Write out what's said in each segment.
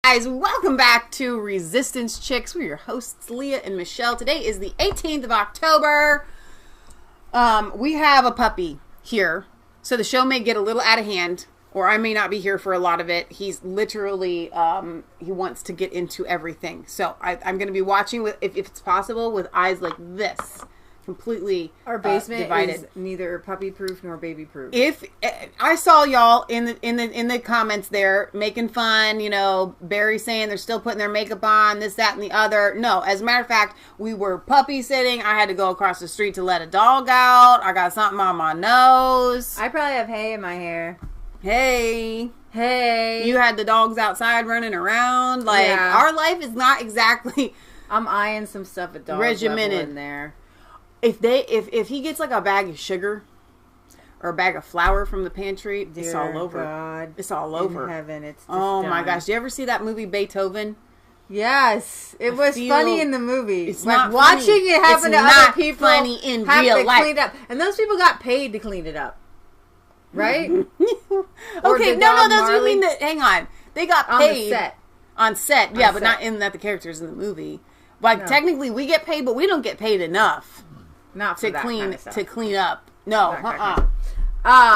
Guys, welcome back to Resistance Chicks. We're your hosts, Leah and Michelle. Today is the 18th of October. We have a puppy here, so the show may get a little out of hand, or I may not be here for a lot of it. He's literally, he wants to get into everything. So I'm going to be watching, with, if it's possible, with eyes like this. Completely our basement divided. Is neither puppy proof nor baby proof. If I saw y'all in the comments there making fun, you know, Barry saying they're still putting their makeup on, this, that, and the other. No, as a matter of fact, we were puppy sitting. I had to go across the street to let a dog out. I got something on my nose. I probably have hay in my hair. Hey. You had the dogs outside running around. Like, our life is not exactly. I'm eyeing some stuff at dog regimented level in there. If he gets like a bag of sugar or a bag of flour from the pantry, it's all over. God. It's all over. In heaven, it's just oh done. my gosh! Do you ever see that movie Beethoven? Yes, it was funny in the movie. It's like not watching funny. it happen to other people. Funny in have real to life. clean it up, and those people got paid to clean it up, right? Okay, no, those you mean that. Hang on, they got paid on set. Yeah, but not in that the characters in the movie. Like technically, we get paid, but we don't get paid enough. Not for to that clean kind of stuff. to clean up. No,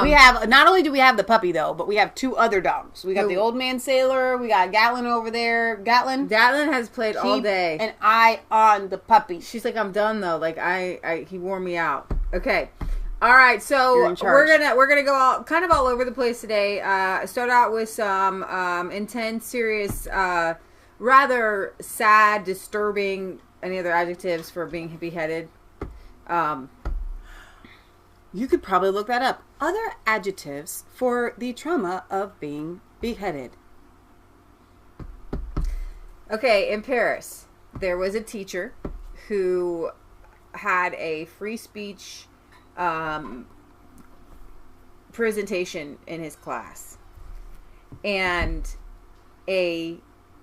we have not only do we have the puppy though, but we have two other dogs. We got the old man sailor. We got Gatlin over there. Gatlin has played all day. An eye on the puppy. She's like, I'm done though. Like he wore me out. Okay, all right. So we're gonna go all over the place today. Start out with some intense, serious, rather sad, disturbing. Any other adjectives for being beheaded? You could probably look that up. Other adjectives for the trauma of being beheaded. Okay, in Paris, there was a teacher who had a free speech presentation in his class. And a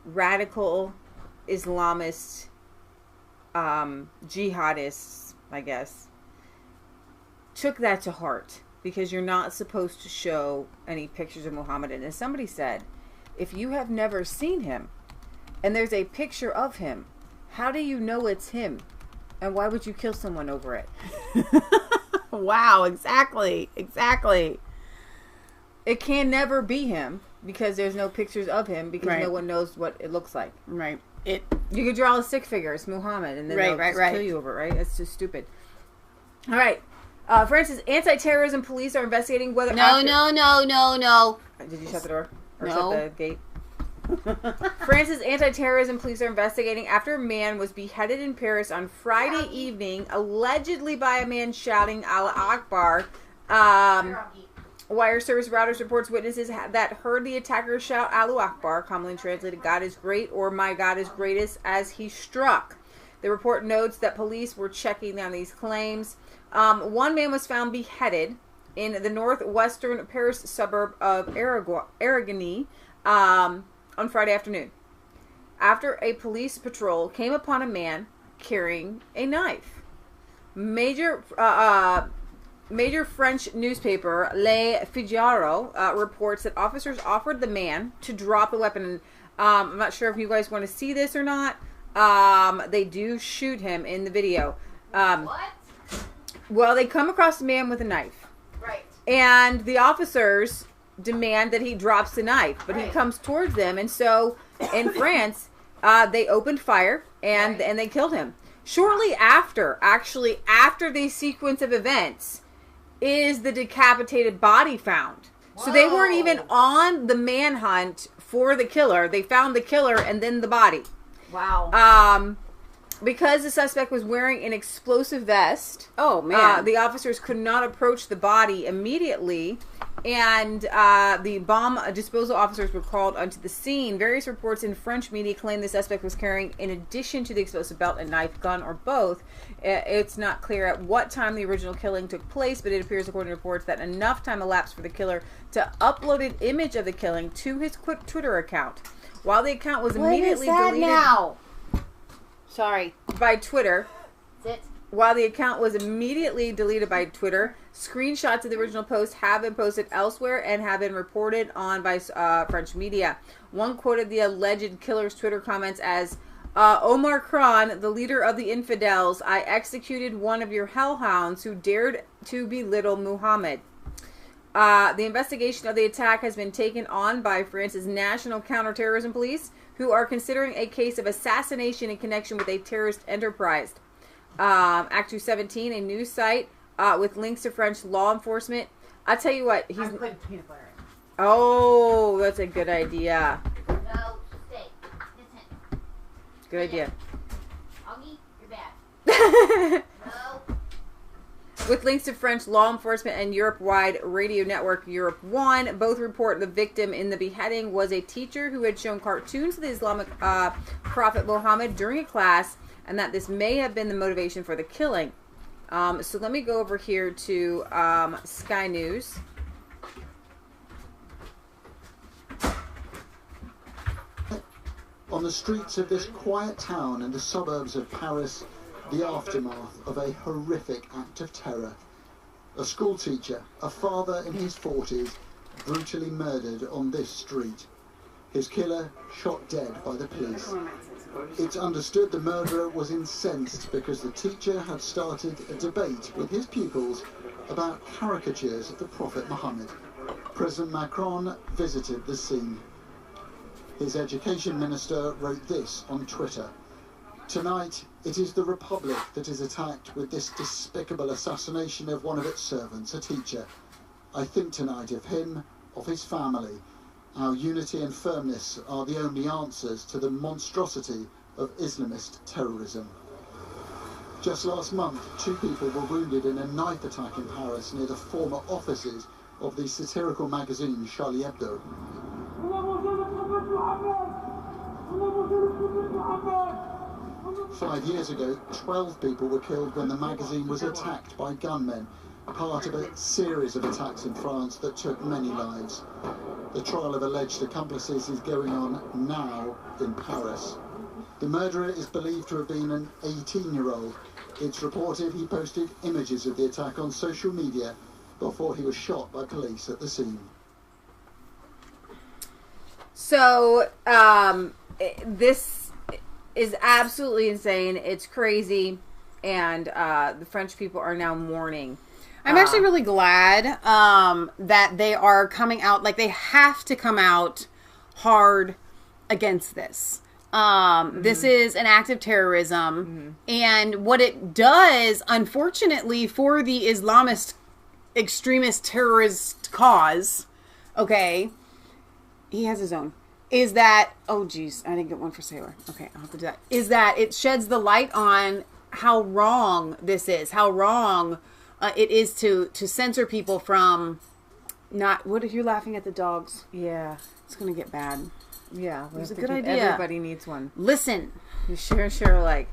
radical Islamist jihadists, I guess, took that to heart because you're not supposed to show any pictures of Muhammad. And as somebody said, if you have never seen him and there's a picture of him, how do you know it's him? And why would you kill someone over it? Wow, exactly. It can never be him because there's no pictures of him because no one knows what it looks like. Right. You could draw a stick figure, it's Muhammad, and then they'll just kill you over it, right? That's just stupid. All right. France's anti-terrorism police are investigating whether... No. Did you shut the door? Or no. shut the gate? France's anti-terrorism police are investigating after a man was beheaded in Paris on Friday evening, allegedly by a man shouting Allah Akbar. Wire service routers reports witnesses that heard the attacker shout Allahu Akbar, commonly translated God is great or my God is greatest, as he struck. The report notes that police were checking on these claims. One man was found beheaded in the northwestern Paris suburb of Arigny on Friday afternoon, after a police patrol came upon a man carrying a knife. Major French newspaper Le Figaro reports that officers offered the man to drop the weapon. I'm not sure if you guys want to see this or not. They do shoot him in the video. What? Well, they come across the man with a knife. Right. And the officers demand that he drops the knife. But he comes towards them. And so, in France, they opened fire and they killed him. Shortly after the sequence of events, is the decapitated body found. Whoa. So they weren't even on the manhunt for the killer. They found the killer and then the body. Wow. Because the suspect was wearing an explosive vest. Oh, man. The officers could not approach the body immediately. And the bomb disposal officers were called onto the scene. Various reports in French media claim the suspect was carrying, in addition to the explosive belt, a knife, gun, or both. It's not clear at what time the original killing took place, but it appears, according to reports, that enough time elapsed for the killer to upload an image of the killing to his Twitter account. While the account was immediately deleted now? Sorry. by Twitter, Sit. While the account was immediately deleted by Twitter, screenshots of the original post have been posted elsewhere and have been reported on by French media. One quoted the alleged killer's Twitter comments as, Omar Khan, the leader of the infidels, I executed one of your hellhounds who dared to belittle Muhammad. The investigation of the attack has been taken on by France's National Counterterrorism Police, who are considering a case of assassination in connection with a terrorist enterprise. Act 217, a news site with links to French law enforcement. I'll tell you what. I'm putting peanut butter in. Oh, that's a good idea. No, stay. Listen. Good idea. Augie, you're bad. No. With links to French law enforcement and Europe-wide radio network Europe 1, both report the victim in the beheading was a teacher who had shown cartoons of the Islamic prophet Muhammad during a class, and that this may have been the motivation for the killing. So let me go over here to Sky News. On the streets of this quiet town in the suburbs of Paris, the aftermath of a horrific act of terror. A school teacher, a father in his 40s, brutally murdered on this street. His killer shot dead by the police. It's understood the murderer was incensed because the teacher had started a debate with his pupils about caricatures of the Prophet Muhammad. President Macron visited the scene. His education minister wrote this on Twitter. Tonight, it is the Republic that is attacked with this despicable assassination of one of its servants, a teacher. I think tonight of him, of his family. Our unity and firmness are the only answers to the monstrosity of Islamist terrorism. Just last month, 2 people were wounded in a knife attack in Paris near the former offices of the satirical magazine Charlie Hebdo. 5 years ago, 12 people were killed when the magazine was attacked by gunmen, part of a series of attacks in France that took many lives. The trial of alleged accomplices is going on now in Paris. The murderer is believed to have been an 18-year-old. It's reported he posted images of the attack on social media before he was shot by police at the scene. So, this is absolutely insane. It's crazy. And the French people are now mourning. I'm actually really glad that they are coming out, like they have to come out hard against this. This is an act of terrorism. And what it does, unfortunately, for the Islamist extremist terrorist cause, okay, he has his own, is that, oh geez, I didn't get one for Sailor. Okay, I'll have to do that. Is that it sheds the light on how wrong this is, how wrong it is to censor people from not, what are you laughing at the dogs? Yeah. It's going to get bad. Yeah. It was a good idea. Everybody needs one. Listen. You sure like.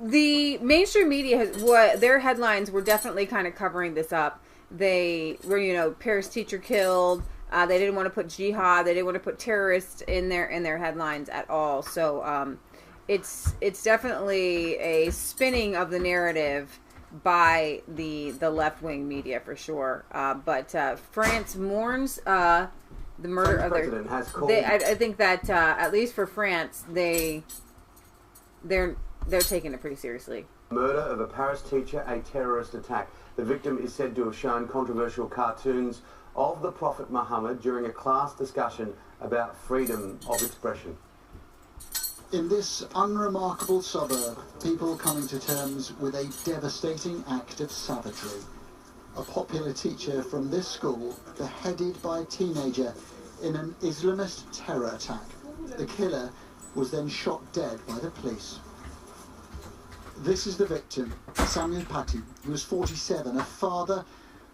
The mainstream media, their headlines were definitely kind of covering this up. They were, Paris teacher killed. They didn't want to put jihad. They didn't want to put terrorists in their headlines at all. So it's definitely a spinning of the narrative by the left-wing media for sure. But France mourns the murder of their. I think that at least for France, they're taking it pretty seriously. Murder of a Paris teacher, a terrorist attack. The victim is said to have shown controversial cartoons of the Prophet Muhammad during a class discussion about freedom of expression. In this unremarkable suburb, people coming to terms with a devastating act of savagery. A popular teacher from this school beheaded by a teenager in an Islamist terror attack. The killer was then shot dead by the police. This is the victim, Samuel Paty, who was 47, a father,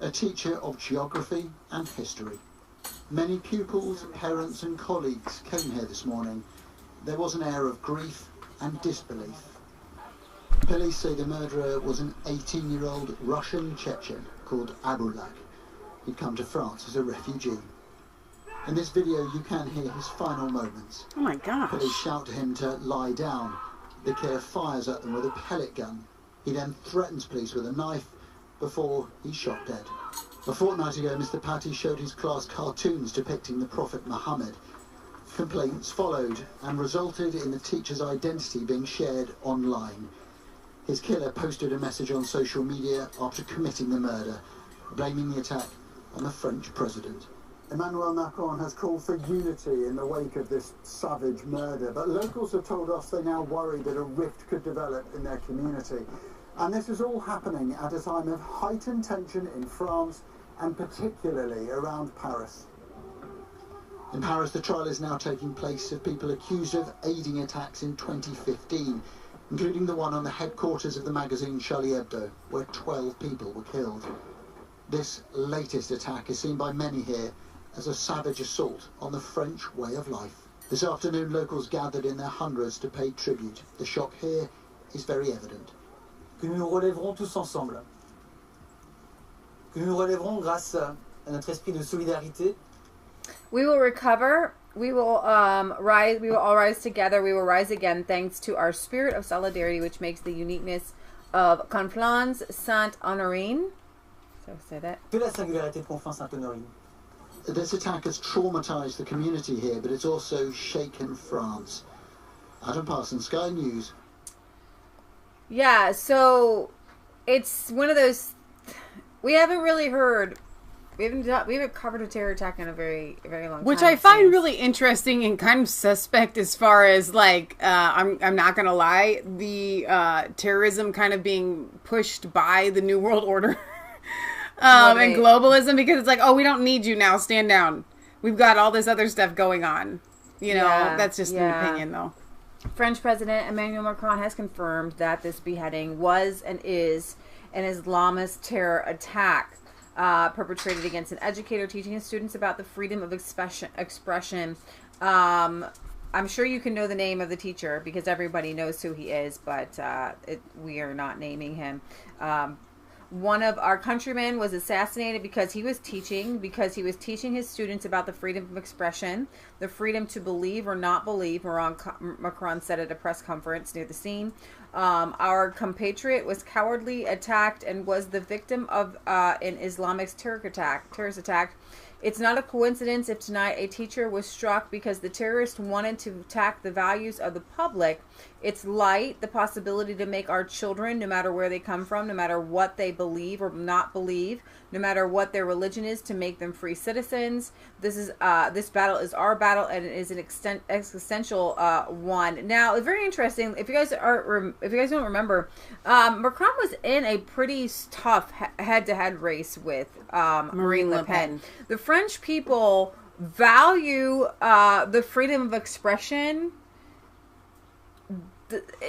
a teacher of geography and history. Many pupils, parents and colleagues came here this morning. There was an air of grief and disbelief. Police say the murderer was an 18-year-old Russian Chechen called Abulak. He'd come to France as a refugee. In this video you can hear his final moments. Oh my gosh. Police shout to him to lie down. The killer fires at them with a pellet gun. He then threatens police with a knife before he's shot dead. A fortnight ago, Mr. Patti showed his class cartoons depicting the Prophet Muhammad. Complaints followed and resulted in the teacher's identity being shared online. His killer posted a message on social media after committing the murder, blaming the attack on the French president. Emmanuel Macron has called for unity in the wake of this savage murder, but locals have told us they now worry that a rift could develop in their community. And this is all happening at a time of heightened tension in France and particularly around Paris. In Paris, the trial is now taking place of people accused of aiding attacks in 2015, including the one on the headquarters of the magazine Charlie Hebdo, where 12 people were killed. This latest attack is seen by many here as a savage assault on the French way of life. This afternoon, locals gathered in their hundreds to pay tribute. The shock here is very evident. Que nous nous relèverons tous ensemble. Que nous nous relèverons grâce à notre esprit de solidarité. We will recover. We will rise. We will all rise together. We will rise again, thanks to our spirit of solidarity, which makes the uniqueness of Conflans Sainte-Honorine. So say that. Que la singularité de Conflans Sainte-Honorine. This attack has traumatized the community here, but it's also shaken France. Adam Parsons, Sky News. Yeah, so it's one of those. We haven't really heard. We haven't covered a terror attack in a very long time. Which I find really interesting and kind of suspect, as far as like I'm not gonna lie, the terrorism kind of being pushed by the New World Order and globalism, because it's like, oh, we don't need you now, stand down. We've got all this other stuff going on. You know, that's just an opinion though. French President Emmanuel Macron has confirmed that this beheading was and is an Islamist terror attack perpetrated against an educator teaching his students about the freedom of expression. I'm sure you can know the name of the teacher because everybody knows who he is, but we are not naming him. One of our countrymen was assassinated because he was teaching his students about the freedom of expression, the freedom to believe or not believe, Macron said at a press conference near the scene. Our compatriot was cowardly attacked and was the victim of an Islamic terrorist attack. It's not a coincidence if tonight a teacher was struck because the terrorist wanted to attack the values of the public. It's light, the possibility to make our children, no matter where they come from, no matter what they believe or not believe, no matter what their religion is, to make them free citizens. This battle is our battle, and it is an existential one. Now, it's very interesting. If you guys don't remember, Macron was in a pretty tough head-to-head race with Marine Le Pen. The French people value the freedom of expression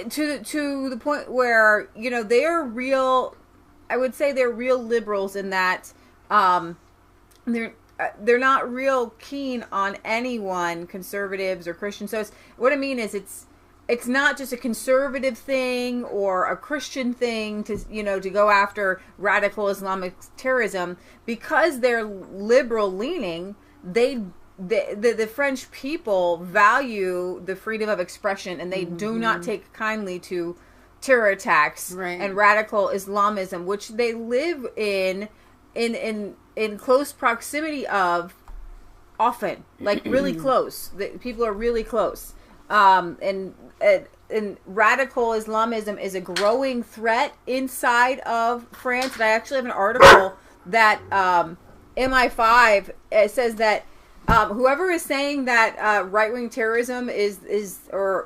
to the point where, you know, they are real. I would say they're real liberals in that they're not real keen on anyone, conservatives or Christians. So what I mean is it's not just a conservative thing or a Christian thing to go after radical Islamic terrorism. Because they're liberal leaning, the French people value the freedom of expression, and they do not take kindly to terror attacks and radical Islamism, which they live in close proximity of often, like really close. The people are really close. And radical Islamism is a growing threat inside of France. And I actually have an article that MI5 says that whoever is saying that right-wing terrorism is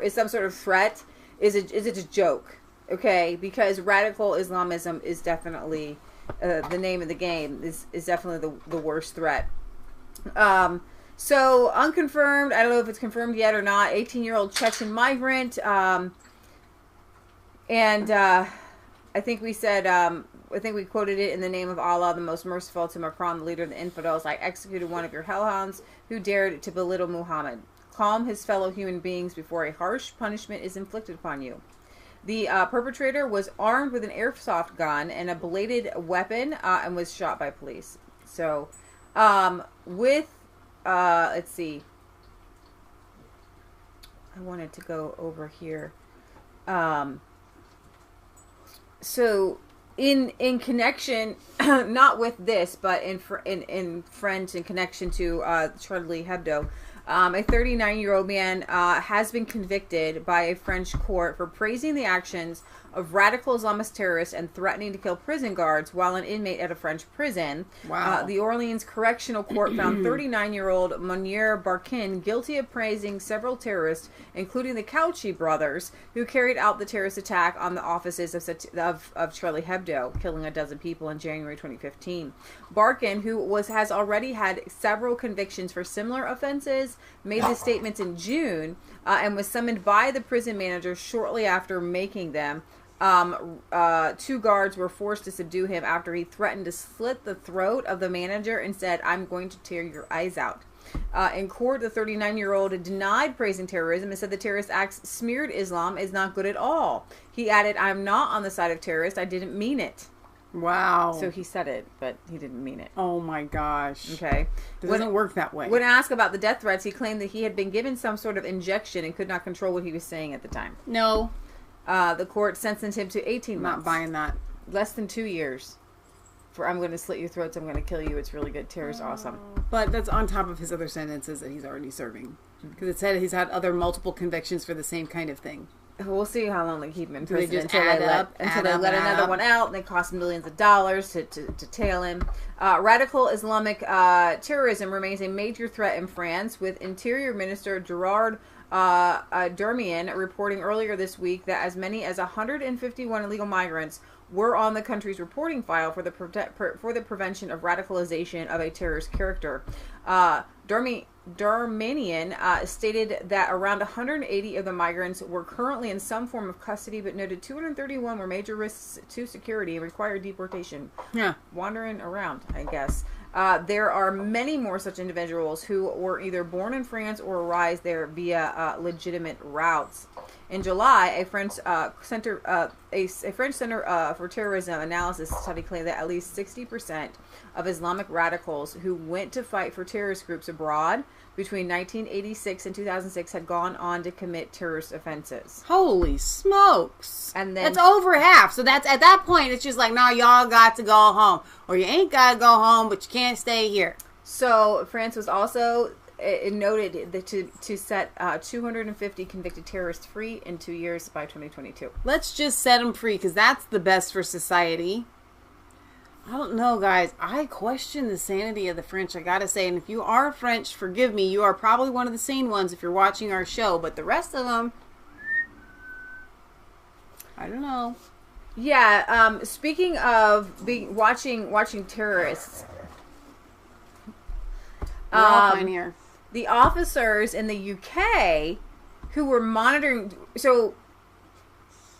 some sort of threat is a joke, okay? Because radical Islamism is definitely the name of the game. Is definitely the worst threat. So unconfirmed. I don't know if it's confirmed yet or not. 18-year-old Chechen migrant, and I think we said. I think we quoted it, in the name of Allah, the most merciful, to Macron, the leader of the infidels. I executed one of your hellhounds who dared to belittle Muhammad. Calm his fellow human beings before a harsh punishment is inflicted upon you. The perpetrator was armed with an airsoft gun and a bladed weapon and was shot by police. So, let's see. I wanted to go over here. So in connection, not with this, but in friends in connection to Charlie Hebdo, a 39-year-old man has been convicted by a French court for praising the actions of radical Islamist terrorists and threatening to kill prison guards while an inmate at a French prison. Wow. The Orleans Correctional Court found 39-year-old Monier Barkin guilty of praising several terrorists, including the Cauchy brothers, who carried out the terrorist attack on the offices of Charlie Hebdo, killing a dozen people in January 2015. Barkin, who has already had several convictions for similar offenses, made the statements in June and was summoned by the prison manager shortly after making them. 2 guards were forced to subdue him after he threatened to slit the throat of the manager and said, "I'm going to tear your eyes out." In court, the 39-year-old denied praising terrorism and said the terrorist acts smeared Islam is not good at all. He added, "I'm not on the side of terrorists. I didn't mean it." Wow. So he said it, but he didn't mean it. Oh my gosh. Okay. It doesn't work that way. When asked about the death threats, he claimed that he had been given some sort of injection and could not control what he was saying at the time. No. The court sentenced him to 18 I'm months. not buying that. Less than 2 years. For "I'm going to slit your throats, I'm going to kill you. It's really good. Terror's awesome." But that's on top of his other sentences that he's already serving. Because it said he's had other multiple convictions for the same kind of thing. We'll see how long they keep him in Do they prison just until add they up, let add another up? one out, and they cost millions of dollars to tail him. Radical Islamic terrorism remains a major threat in France, with Interior Minister Gerard Darmanin reporting earlier this week that as many as 151 illegal migrants were on the country's reporting file for the prevention of radicalization of a terrorist character. Darmanian stated that around 180 of the migrants were currently in some form of custody, but noted 231 were major risks to security and required deportation. Yeah. Wandering around, I guess. There are many more such individuals who were either born in France or arrived there via legitimate routes. In July, a French Center for Terrorism Analysis study claimed that at least 60% of Islamic radicals who went to fight for terrorist groups abroad between 1986 and 2006 had gone on to commit terrorist offenses. Holy smokes. And then that's over half. So that's at that point, it's just like, no, y'all got to go home. Or you ain't got to go home, but you can't stay here. So France was also noted that to set 250 convicted terrorists free in 2 years by 2022. Let's just set them free, because that's the best for society. I don't know, guys. I question the sanity of the French, I gotta say. And if you are French, forgive me. You are probably one of the sane ones if you're watching our show. But the rest of them, I don't know. Yeah. Speaking of watching terrorists, We're all fine here. The officers in the UK who were monitoring, so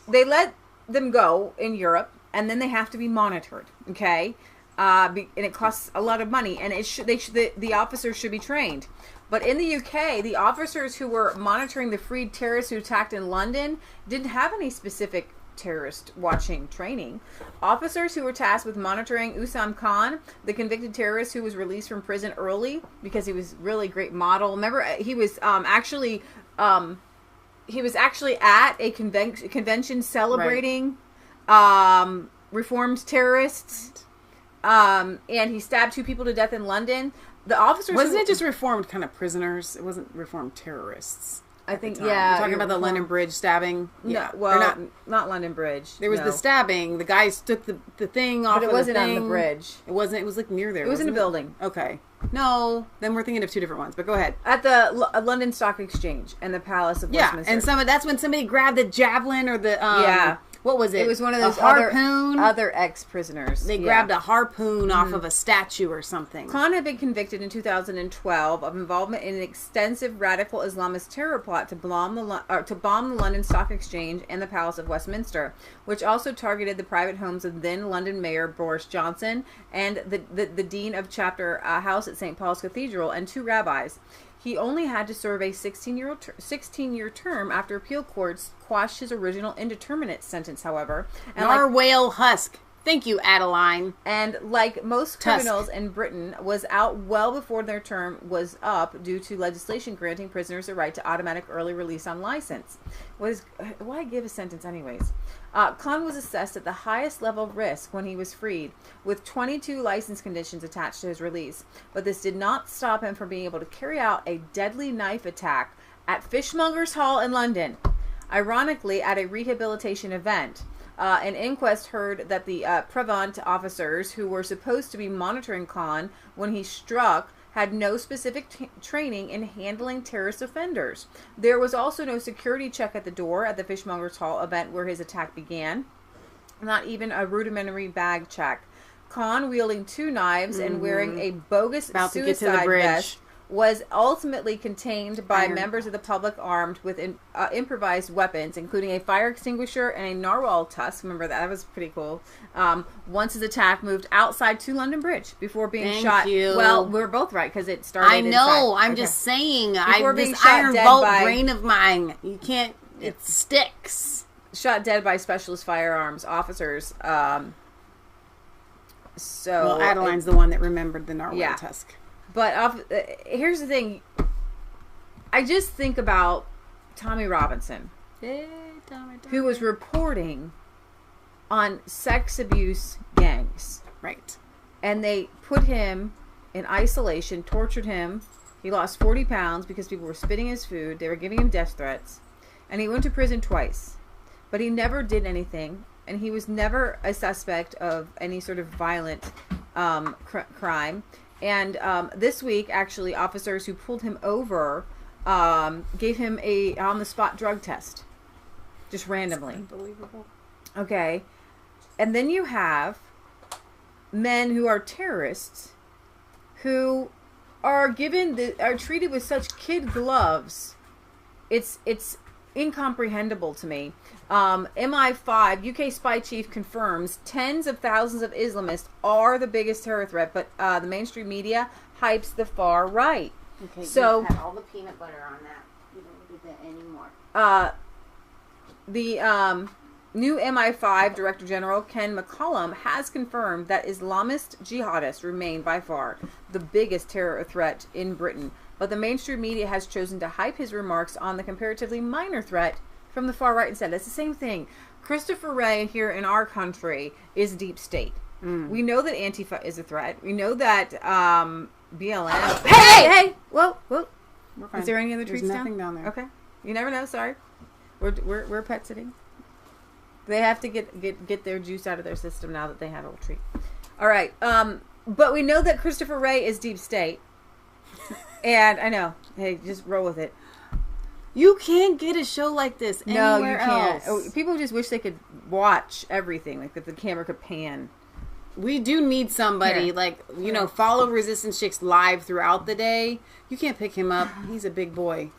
they let them go in Europe, and then they have to be monitored, okay? And it costs a lot of money, and the officers should be trained. But in the UK, the officers who were monitoring the freed terrorists who attacked in London didn't have any specific terrorist watching training. Officers who were tasked with monitoring Usam Khan, the convicted terrorist who was released from prison early because he was really great model. Remember, he was actually at a convention celebrating reformed terrorists, and he stabbed 2 people to death in London. The officers wasn't it just reformed kind of prisoners? It wasn't reformed terrorists. I think, yeah. You're talking about the London Bridge stabbing? Yeah. No, well, not London Bridge. There was the stabbing. The guys took the thing off of the thing. But it wasn't on the bridge. It wasn't. It was like near there. It was in a building. Okay. No, then we're thinking of 2 different ones, but go ahead. At the London Stock Exchange and the Palace of Westminster. Yeah, and that's when somebody grabbed the javelin or the... What was it? It was one of those harpoon. Other ex-prisoners. They grabbed a harpoon off of a statue or something. Khan had been convicted in 2012 of involvement in an extensive radical Islamist terror plot to bomb the London Stock Exchange and the Palace of Westminster, which also targeted the private homes of then London Mayor Boris Johnson and the Dean of Chapter House at St. Paul's Cathedral and 2 rabbis. He only had to serve a 16-year term after appeal courts quashed his original indeterminate sentence, however. And Narwhal husk. Thank you, Adeline. And like most criminals in Britain, was out well before their term was up due to legislation granting prisoners the right to automatic early release on license. Why give a sentence anyways? Khan was assessed at the highest level of risk when he was freed, with 22 license conditions attached to his release. But this did not stop him from being able to carry out a deadly knife attack at Fishmongers Hall in London. Ironically, at a rehabilitation event. An inquest heard that the Prevent officers who were supposed to be monitoring Khan when he struck had no specific training in handling terrorist offenders. There was also no security check at the door at the Fishmongers Hall event where his attack began. Not even a rudimentary bag check. Khan, wielding 2 knives and wearing a bogus suicide vest, was ultimately contained by members of the public armed with improvised weapons, including a fire extinguisher and a narwhal tusk. Remember that? That was pretty cool. Once his attack moved outside to London Bridge before being shot. You. Well, we're both right because it started. I know. Inside. I'm just saying. This shot iron dead bolt by- brain of mine. You can't. It sticks. Shot dead by specialist firearms officers. Well, Adeline's the one that remembered the narwhal tusk. But here's the thing. I just think about Tommy Robinson, who was reporting on sex abuse gangs. Right. And they put him in isolation, tortured him. He lost 40 pounds because people were spitting his food. They were giving him death threats. And he went to prison twice. But he never did anything. And he was never a suspect of any sort of violent crime. And this week, actually, officers who pulled him over gave him a on-the-spot drug test. Just randomly. That's unbelievable. Okay. And then you have men who are terrorists who are treated with such kid gloves. It's incomprehensible to me. MI5, UK spy chief, confirms tens of thousands of Islamists are the biggest terror threat, but the mainstream media hypes the far right. Okay, so you had all the peanut butter on that. You don't need that anymore. The new MI5 Director General Ken McCollum has confirmed that Islamist jihadists remain by far the biggest terror threat in Britain. But the mainstream media has chosen to hype his remarks on the comparatively minor threat from the far right instead. It's the same thing. Christopher Wray here in our country is deep state. We know that Antifa is a threat. We know that BLM. Hey! Whoa! Is there any other treats There's nothing down there. Okay. You never know. Sorry. We're pet sitting. They have to get their juice out of their system now that they have a little treat. All right. But we know that Christopher Wray is deep state. And I know. Hey, just roll with it. You can't get a show like this anywhere No, you can't. else. People just wish they could watch everything, like that the camera could pan. We do need somebody, follow Resistance Chicks live throughout the day. You can't pick him up. He's a big boy.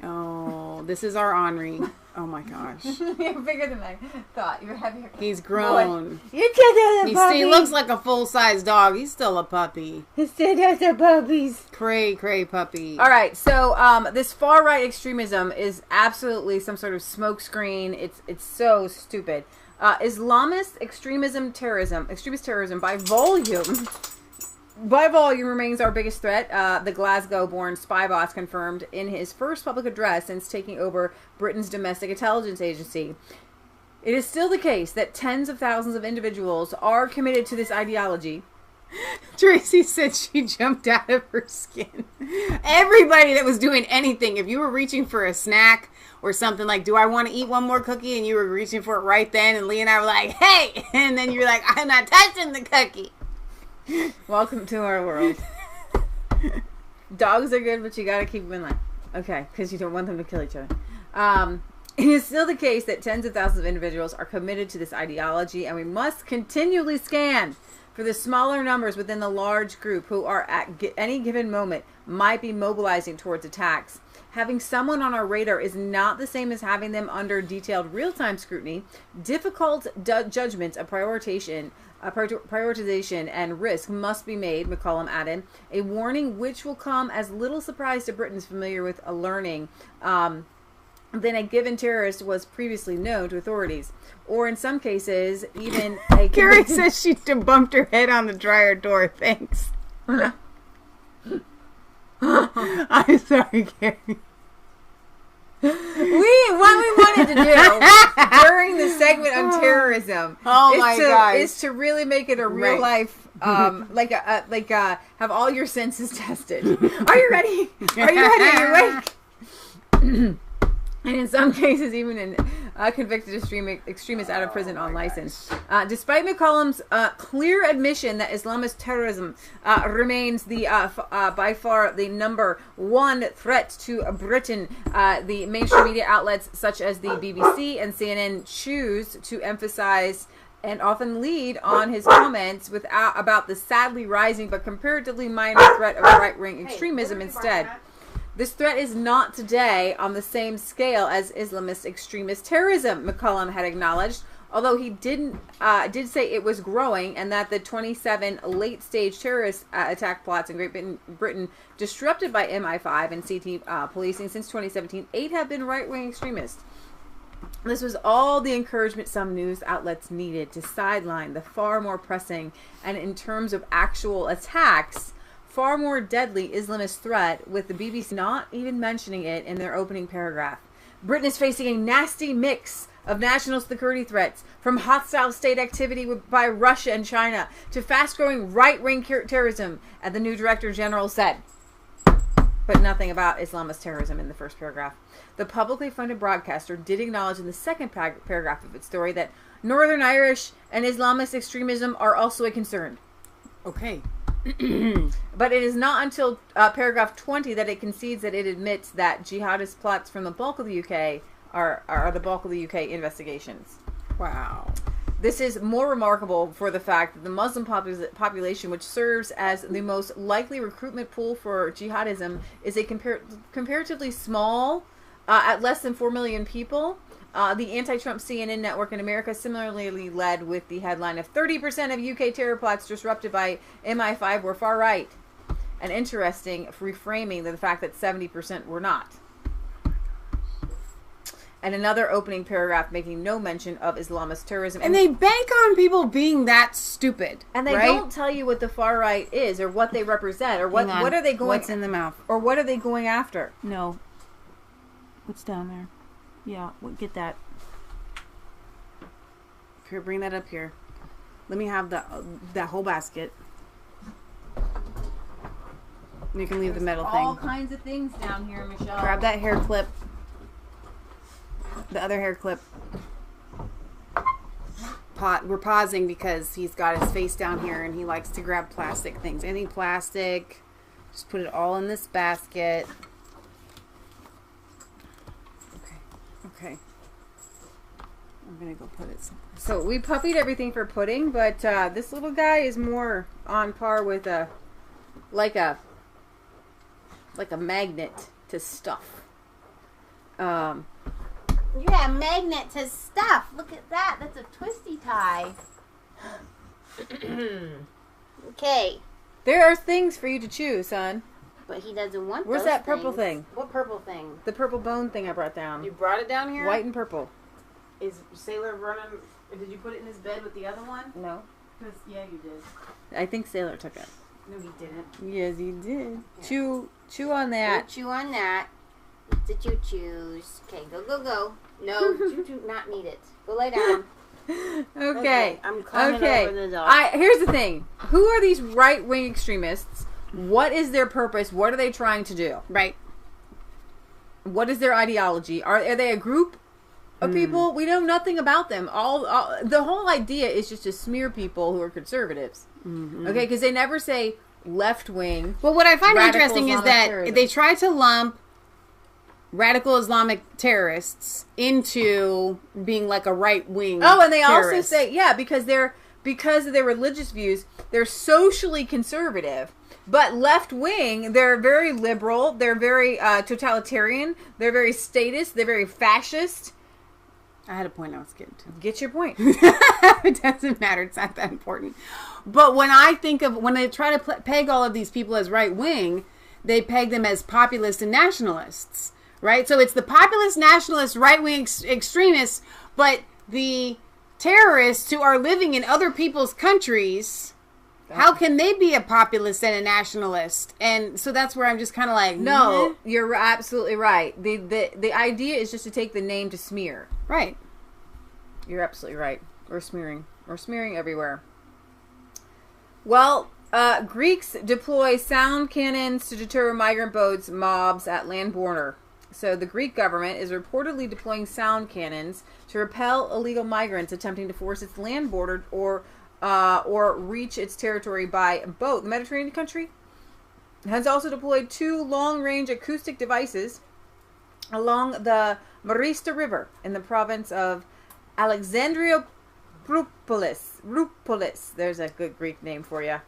Oh, this is our Henri. Oh my gosh. You're bigger than I thought. You're heavier. He's grown. You can't have He looks like a full-size dog. He's still a puppy. He still has the puppies. Cray puppy. All right, so this far-right extremism is absolutely some sort of smokescreen. It's so stupid. Islamist extremist terrorism by volume remains our biggest threat. The Glasgow-born spy boss confirmed in his first public address since taking over Britain's domestic intelligence agency. It is still the case that tens of thousands of individuals are committed to this ideology. Tracy said she jumped out of her skin. Everybody that was doing anything, if you were reaching for a snack or something like, do I want to eat one more cookie? And you were reaching for it right then, and Lee and I were like, hey! And then you're like, I'm not touching the cookie. Welcome to our world. Dogs are good, but you gotta keep them in line. Okay, because you don't want them to kill each other. It is still the case that tens of thousands of individuals are committed to this ideology, and we must continually scan for the smaller numbers within the large group who are at any given moment might be mobilizing towards attacks. Having someone on our radar is not the same as having them under detailed real-time scrutiny. Difficult judgments of prioritization and risk must be made, McCollum added. A warning which will come as little surprise to Britons familiar with learning than a given terrorist was previously known to authorities. Or in some cases, even a Carrie says she bumped her head on the dryer door. Thanks. I'm sorry, Carrie. What we wanted to do during the segment on terrorism is to really make it a real life, have all your senses tested. Are you ready? Are you ready? Are you awake? And in some cases, even in convicted extremists out of prison on license. Despite McCollum's clear admission that Islamist terrorism remains by far the number one threat to Britain, the mainstream media outlets such as the BBC and CNN choose to emphasize and often lead on his comments about the sadly rising but comparatively minor threat of right-wing extremism instead. This threat is not today on the same scale as Islamist extremist terrorism, McCollum had acknowledged, although he did say it was growing and that the 27 late-stage terrorist attack plots in Great Britain disrupted by MI5 and CT policing since 2017, 8 have been right-wing extremists. This was all the encouragement some news outlets needed to sideline the far more pressing and, in terms of actual attacks, far more deadly Islamist threat, with the BBC not even mentioning it in their opening paragraph. Britain is facing a nasty mix of national security threats, from hostile state activity by Russia and China to fast-growing right-wing terrorism, and the new Director General said. But nothing about Islamist terrorism in the first paragraph. The publicly funded broadcaster did acknowledge in the second paragraph of its story that Northern Irish and Islamist extremism are also a concern. Okay. But it is not until paragraph 20 that it concedes that it admits that jihadist plots from the bulk of the UK are the bulk of the UK investigations. Wow. This is more remarkable for the fact that the Muslim population, which serves as the most likely recruitment pool for jihadism, is a comparatively small, at less than 4 million people. The anti-Trump CNN network in America similarly led with the headline of 30% of UK terror plots disrupted by MI5 were far right. An interesting reframing of the fact that 70% were not. And another opening paragraph making no mention of Islamist terrorism. And they bank on people being that stupid. And they don't tell you what the far right is or what they represent or what are they going... What's in the mouth? Or what are they going after? No. What's down there? Yeah, get that. Here, bring that up here. Let me have that whole basket. You can leave the metal thing. All kinds of things down here, Michelle. Grab that hair clip. The other hair clip. We're pausing because he's got his face down here and he likes to grab plastic things. Anything plastic, just put it all in this basket. Okay. I'm going to go put it somewhere. So we puppied everything for pudding, but this little guy is more on par with a magnet to stuff. You got a magnet to stuff. Look at that. That's a twisty tie. Okay. There are things for you to choose, son. But he doesn't want Where's those that purple things. thing? What purple thing? The purple bone thing I brought down. You brought it down here? White and purple. Is Sailor Vernon... Did you put it in his bed with the other one? No. Yeah, you did. I think Sailor took it. No, he didn't. Yes, he did. Yeah. Chew on that. Go chew on that. It's a choo-choos. Okay, go. No, choo-choo, not need it. Go lay down. Okay. I'm climbing over the dog. Here's the thing. Who are these right-wing extremists? What is their purpose? What are they trying to do? Right. What is their ideology? Are they a group of people? We know nothing about them. The whole idea is just to smear people who are conservatives. Mm-hmm. Okay, because they never say left-wing. Well, what I find interesting Islamic is that terrorism. they try to lump radical Islamic terrorists into being like a right-wing and they terrorist. also say, because of their religious views, they're socially conservative. But left-wing, they're very liberal, they're very totalitarian, they're very statist, they're very fascist. I had a point I was getting to. Get your point. It doesn't matter. It's not that important. But when they try to peg all of these people as right-wing, they peg them as populists and nationalists, right? So it's the populist, nationalist, right-wing extremists, but the terrorists who are living in other people's countries, how can they be a populist and a nationalist? And so that's where I'm just kind of like, no, you're absolutely right. The idea is just to take the name to smear. Right. You're absolutely right. We're smearing everywhere. Well, Greeks deploy sound cannons to deter migrant boats, mobs at land border. So the Greek government is reportedly deploying sound cannons to repel illegal migrants attempting to force its land border or reach its territory by boat. The Mediterranean country has also deployed 2 long-range acoustic devices along the Marista River in the province of Alexandria-Rupolis. There's a good Greek name for you.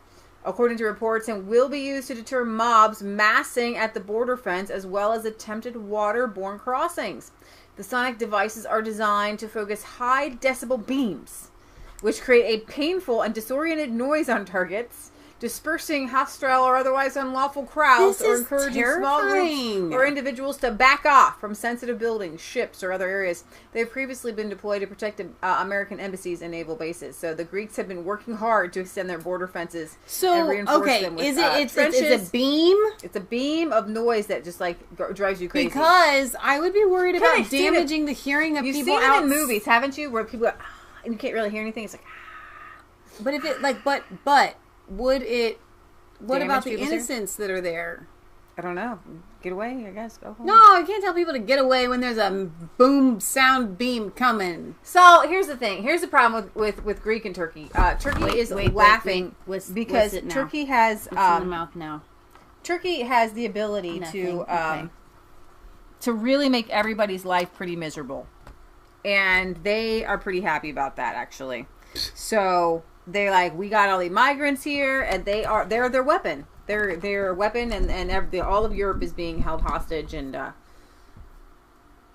According to reports, and will be used to deter mobs massing at the border fence as well as attempted waterborne crossings. The sonic devices are designed to focus high decibel beams, which create a painful and disoriented noise on targets, dispersing hostile or otherwise unlawful crowds or encouraging small groups or individuals to back off from sensitive buildings, ships, or other areas. They have previously been deployed to protect American embassies and naval bases. So the Greeks have been working hard to extend their border fences and reinforce them with it's trenches. a beam? It's a beam of noise that just like drives you crazy. Because I would be worried about damaging the hearing of people. You've seen it in movies, haven't you? Where people go, and you can't really hear anything. It's like, but if it but would it? What about the innocents that are there? I don't know. Get away, I guess. Go home. No, I can't tell people to get away when there's a boom sound beam coming. So here's the thing. Here's the problem with Greek and Turkey. Turkey is laughing because Turkey has in the mouth now. Turkey has the ability to really make everybody's life pretty miserable, and they are pretty happy about that actually. So they're like, we got all the migrants here, and they're their weapon. They're a weapon, and all of Europe is being held hostage, and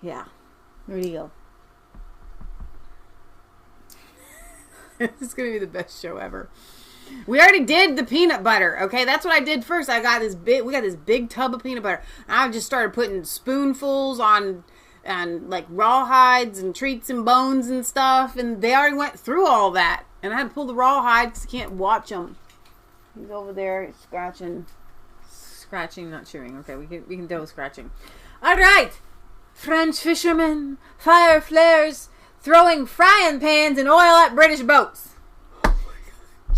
yeah. Where do you go? This is gonna be the best show ever. We already did the peanut butter. Okay, that's what I did first. We got this big tub of peanut butter. I just started putting spoonfuls on like rawhides and treats and bones and stuff, and they already went through all that. And I had to pull the rawhide because you can't watch them. He's over there scratching, not chewing. Okay, we can deal with scratching. All right, French fishermen fire flares, throwing frying pans and oil at British boats.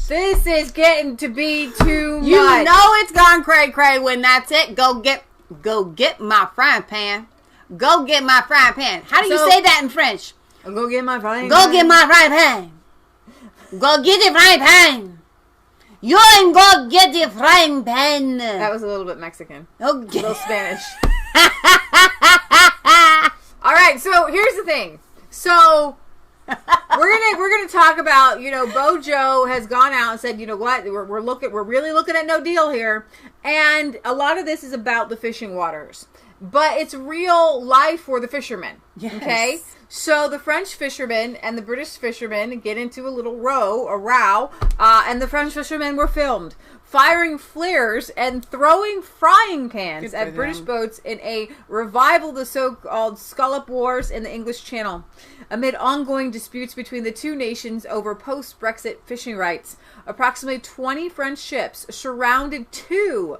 This is getting to be too much. You know it's gone cray when that's it. Go get my frying pan. Go get my frying pan. How do you say that in French? Go get my frying pan. Go get my frying pan. Go get the frying pan. You ain't go get the frying pan. That was a little bit Mexican. Okay. A little Spanish. All right, so here's the thing. So we're gonna talk about, Bojo has gone out and said, you know what, we're really looking at no deal here, and a lot of this is about the fishing waters, but it's real life for the fishermen. Yes. Okay, so the French fishermen and the British fishermen get into a row, and the French fishermen were filmed firing flares and throwing frying pans at British boats in a revival of the so-called Scallop Wars in the English Channel. Amid ongoing disputes between the two nations over post-Brexit fishing rights, approximately 20 French ships surrounded two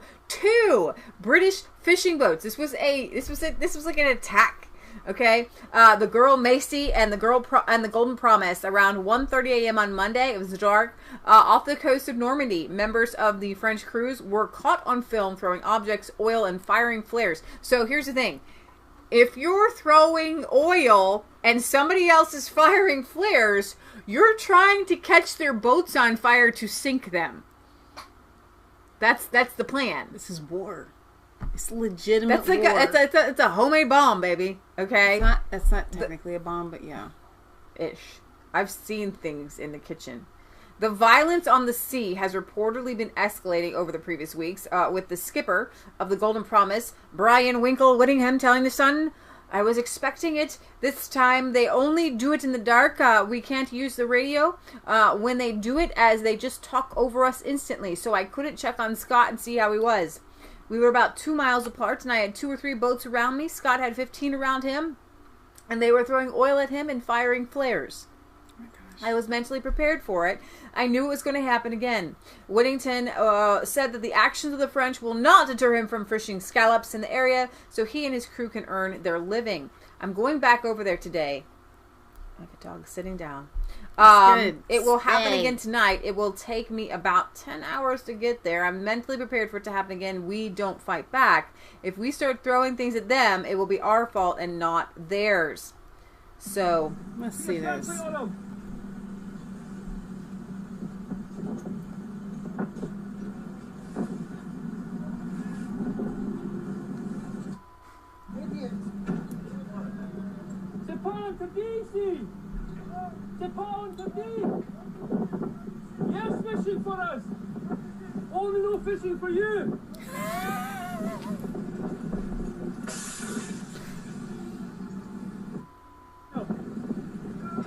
British fishing boats. This was like an attack. Okay, the girl Macy and the Golden Promise around 1:30 a.m. on Monday. It was dark off the coast of Normandy. Members of the French crews were caught on film throwing objects, oil, and firing flares. So here's the thing: if you're throwing oil and somebody else is firing flares, you're trying to catch their boats on fire to sink them. That's the plan. This is war. It's legitimate. That's like war. It's a homemade bomb, baby. Okay, that's not technically a bomb, but yeah, ish. I've seen things in the kitchen. The violence on the sea has reportedly been escalating over the previous weeks, with the skipper of the Golden Promise, Brian Winkle Whittingham, telling The Sun, "I was expecting it. This time they only do it in the dark. We can't use the radio when they do it, as they just talk over us instantly. So I couldn't check on Scott and see how he was." We were about 2 miles apart, and I had 2 or 3 boats around me. Scott had 15 around him, and they were throwing oil at him and firing flares. Oh my gosh. I was mentally prepared for it. I knew it was going to happen again. Whittington said that the actions of the French will not deter him from fishing scallops in the area, so he and his crew can earn their living. I'm going back over there today. I have a dog sitting down. It will happen again tonight. It will take me about 10 hours to get there. I'm mentally prepared for it to happen again. We don't fight back. If we start throwing things at them, it will be our fault and not theirs. So, let's see this. Yes, fishing for us. Only no fishing for you.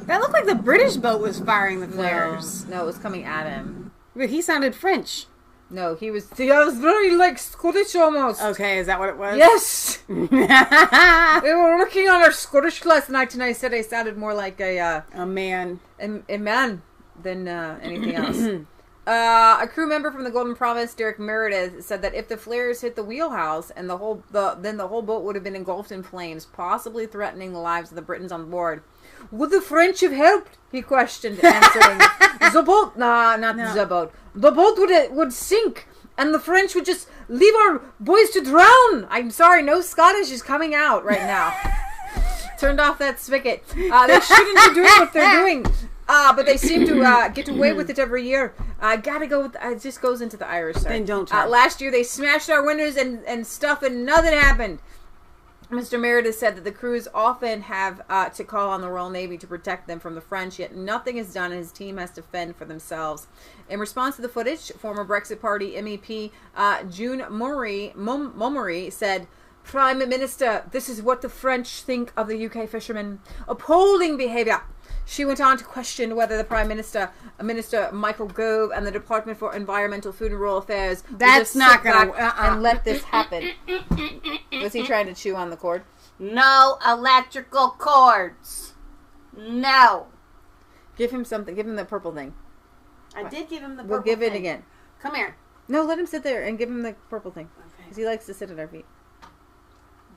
That looked like the British boat was firing the flares. No, it was coming at him. But he sounded French. No, he was very like Scottish almost. Okay, is that what it was? Yes. We were looking on our Scottish last night, and I said I sounded more like a man, a man than anything else. A crew member from the Golden Promise, Derek Meredith, said that if the flares hit the wheelhouse, and then the whole boat would have been engulfed in flames, possibly threatening the lives of the Britons on board. Would the French have helped? He questioned, answering, the boat, the boat. The boat would sink, and the French would just leave our boys to drown. I'm sorry, no Scottish is coming out right now. Turned off that spigot. They shouldn't be doing what they're doing. But they seem to get away with it every year. Gotta go with, it just goes into the Irish side. Then don't try. Last year they smashed our windows and stuff, and nothing happened. Mr. Meredith said that the crews often have to call on the Royal Navy to protect them from the French, yet nothing is done and his team has to fend for themselves. In response to the footage, former Brexit Party MEP June Momery said, Prime Minister, this is what the French think of the UK fishermen. Appalling behaviour. She went on to question whether the Prime Minister, Minister Michael Gove, and the Department for Environmental, Food and Rural Affairs that's not going to and let this happen. Was he trying to chew on the cord? No electrical cords. No. Give him something. Give him the purple thing. I did give him the purple We'll give thing. it again. Come here. No, let him sit there and give him the purple thing. Because he likes to sit at our feet.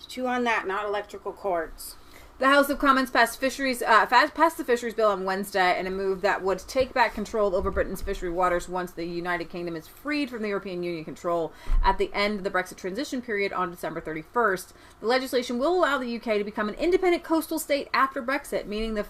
Chew on that, not electrical cords. The House of Commons passed the fisheries bill on Wednesday in a move that would take back control over Britain's fishery waters once the United Kingdom is freed from the European Union control at the end of the Brexit transition period on December 31st. The legislation will allow the UK to become an independent coastal state after Brexit, meaning the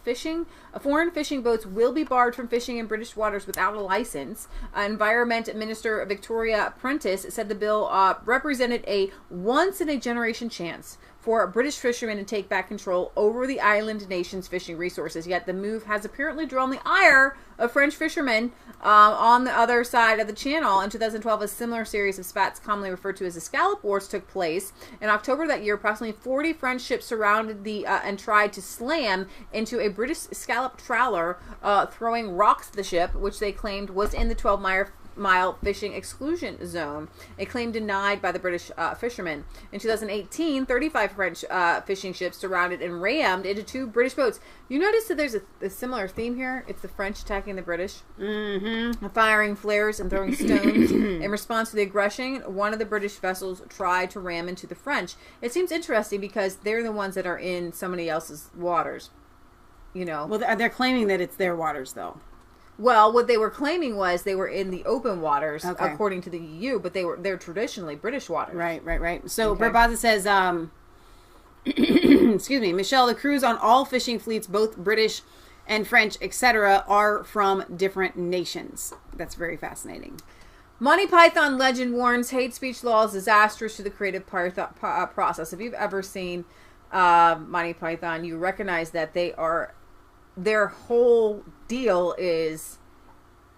foreign fishing boats will be barred from fishing in British waters without a license. Environment Minister Victoria Prentice said the bill represented a once-in-a-generation chance for British fishermen to take back control over the island nation's fishing resources. Yet the move has apparently drawn the ire of French fishermen on the other side of the channel. In 2012, a similar series of spats, commonly referred to as the Scallop Wars, took place. In October that year, approximately 40 French ships surrounded and tried to slam into a British scallop trawler, throwing rocks at the ship, which they claimed was in the 12-mile fishing exclusion zone, a claim denied by the British fishermen. In 2018, 35 French fishing ships surrounded and rammed into 2 British boats. You notice that there's a similar theme here? It's the French attacking the British, firing flares and throwing stones. In response to the aggression, one of the British vessels tried to ram into the French. It seems interesting because they're the ones that are in somebody else's waters. You know. Well, they're claiming that it's their waters, though. Well, what they were claiming was they were in the open waters, okay, according to the EU, but they're traditionally British waters. Right. So Okay. Barbaza says, excuse me, Michelle, the crews on all fishing fleets, both British and French, etc., are from different nations. That's very fascinating. Monty Python legend warns hate speech law is disastrous to the creative process. If you've ever seen Monty Python, you recognize that their whole deal is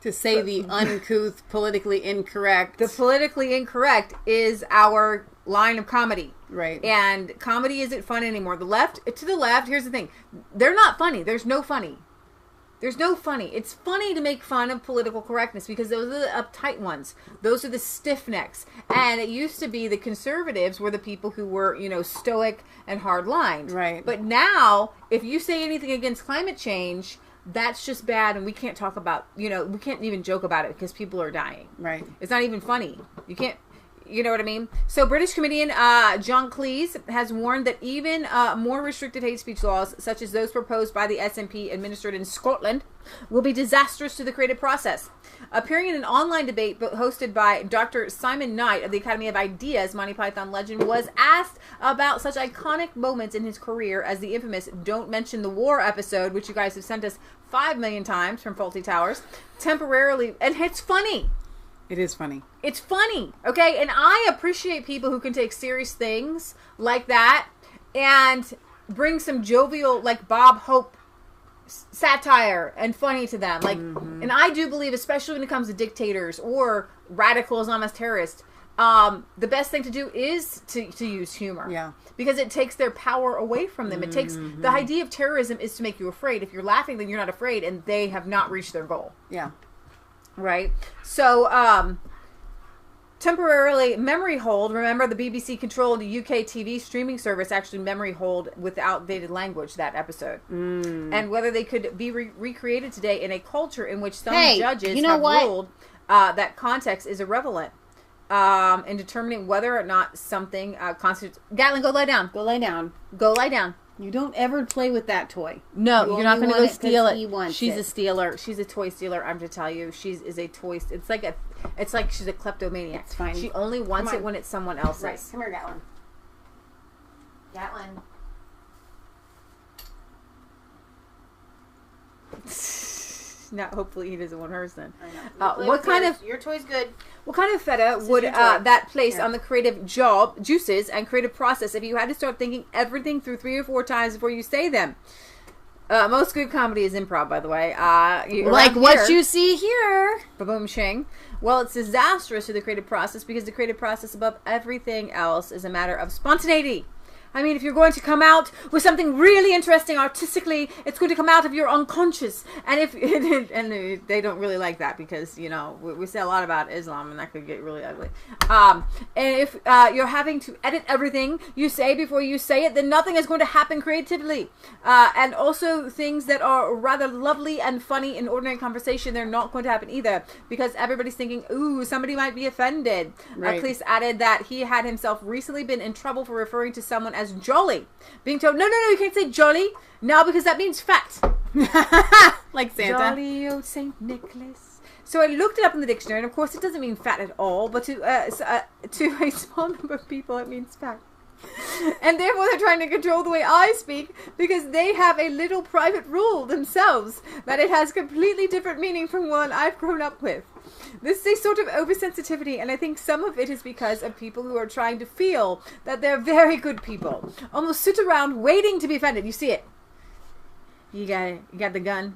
to say the uncouth, politically incorrect. The politically incorrect is our line of comedy. Right. And comedy isn't fun anymore. To the left, here's the thing. They're not funny. There's no funny. There's no funny. It's funny to make fun of political correctness because those are the uptight ones. Those are the stiff necks. And it used to be the conservatives were the people who were, stoic and hard-lined. Right. But now, if you say anything against climate change, that's just bad, and we can't talk about, we can't even joke about it because people are dying. Right. It's not even funny. You can't. You know what I mean? So British comedian John Cleese has warned that even more restricted hate speech laws, such as those proposed by the SNP administered in Scotland, will be disastrous to the creative process. Appearing in an online debate hosted by Dr. Simon Knight of the Academy of Ideas, Monty Python legend was asked about such iconic moments in his career as the infamous Don't Mention the War episode, which you guys have sent us 5 million times from Faulty Towers, temporarily, and it's funny. It is funny. It's funny, okay? And I appreciate people who can take serious things like that and bring some jovial, like Bob Hope satire and funny to them. Like, and I do believe, especially when it comes to dictators or radical Islamist terrorists, the best thing to do is to use humor. Yeah. Because it takes their power away from them. It takes, the idea of terrorism is to make you afraid. If you're laughing, then you're not afraid, and they have not reached their goal. Yeah. Right? So, temporarily memory hold. Remember, the BBC controlled UK TV streaming service actually memory hold with outdated language, that episode. And whether they could be recreated today in a culture in which some judges have ruled that context is irrelevant in determining whether or not something constitutes... Gatlin, go lie down. Go lay down. Go lie down. You don't ever play with that toy. No, you're not going to go steal it. She's a stealer. She's a toy stealer. I'm to tell you, is a toy. It's like she's a kleptomaniac. It's fine. She only wants it when it's someone else's. Right. Come here, Gatlin. Gatlin. Not. Hopefully, he doesn't want hers then. I know. What kind of your toy's good? What kind of feta would that place on the creative juices and creative process if you had to start thinking everything through 3 or 4 times before you say them? Most good comedy is improv, by the way. Like what you see here. Ba-boom shing. Well, it's disastrous to the creative process because the creative process above everything else is a matter of spontaneity. I mean, if you're going to come out with something really interesting artistically, it's going to come out of your unconscious. And and they don't really like that because, we say a lot about Islam and that could get really ugly. And if you're having to edit everything you say before you say it, then nothing is going to happen creatively. And also things that are rather lovely and funny in ordinary conversation, they're not going to happen either because everybody's thinking, ooh, somebody might be offended. Right. Cleese added that he had himself recently been in trouble for referring to someone as jolly, being told no, you can't say jolly now because that means fat. Like Santa. Jolly old Saint Nicholas. So I looked it up in the dictionary, and of course it doesn't mean fat at all, but to a small number of people it means fat. And therefore they're trying to control the way I speak because they have a little private rule themselves that it has completely different meaning from one I've grown up with. This is a sort of oversensitivity, and I think some of it is because of people who are trying to feel that they're very good people. Almost sit around waiting to be offended. You see it. You got the gun.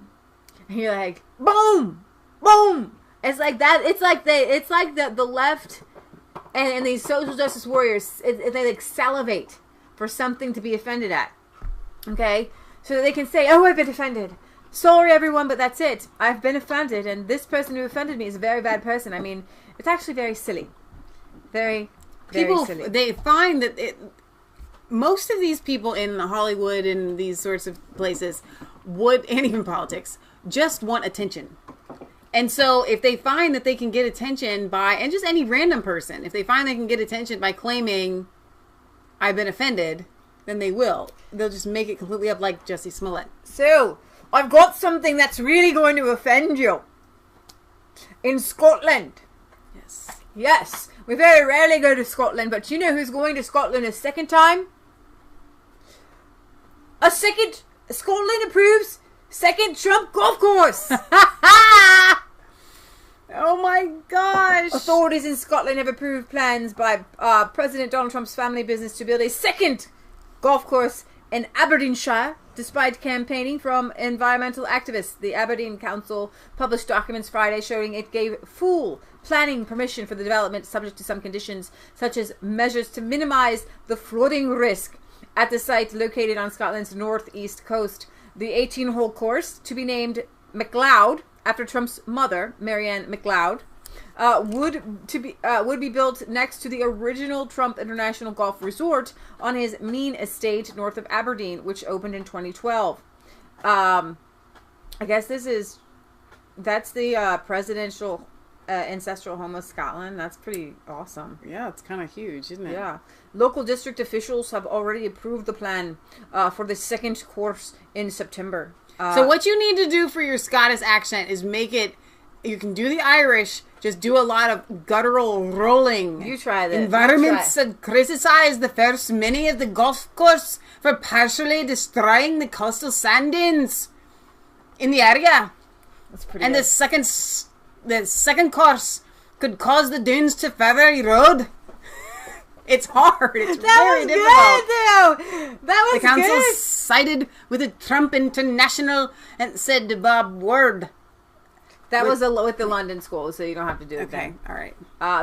And you're like, boom! Boom! It's like that. It's like the left and these social justice warriors, they like salivate for something to be offended at. Okay? So that they can say, oh, I've been offended. Sorry, everyone, but that's it. I've been offended, and this person who offended me is a very bad person. I mean, it's actually very silly. Very, very silly. They find that most of these people in Hollywood and these sorts of places and even politics, just want attention. And so if they find that they can get attention and just any random person, if they find they can get attention by claiming, I've been offended, then they will. They'll just make it completely up like Jussie Smollett. So, I've got something that's really going to offend you. In Scotland. Yes. We very rarely go to Scotland, but you know who's going to Scotland a second time? Scotland approves second Trump golf course. Oh my gosh. Authorities in Scotland have approved plans by President Donald Trump's family business to build a second golf course in Aberdeenshire, despite campaigning from environmental activists. The Aberdeen Council published documents Friday showing it gave full planning permission for the development subject to some conditions, such as measures to minimize the flooding risk at the site located on Scotland's northeast coast. The 18-hole course, to be named McLeod, after Trump's mother, Marianne McLeod, would be built next to the original Trump International Golf Resort on his Mean estate north of Aberdeen, which opened in 2012. I guess that's the presidential ancestral home of Scotland. That's pretty awesome. Yeah, it's kind of huge, isn't it? Yeah. Local district officials have already approved the plan for the second course in September. So what you need to do for your Scottish accent is make it, you can do the Irish, just do a lot of guttural rolling. You try that. Environments had criticized the first many of the golf course for partially destroying the coastal sand dunes in the area. That's pretty And good. the second course could cause the dunes to further erode. It's hard. It's very difficult. Good, though. That was The council good. sided with the Trump International and said to Bob Ward. That was with the London school, so you don't have to do the Okay, thing. all right.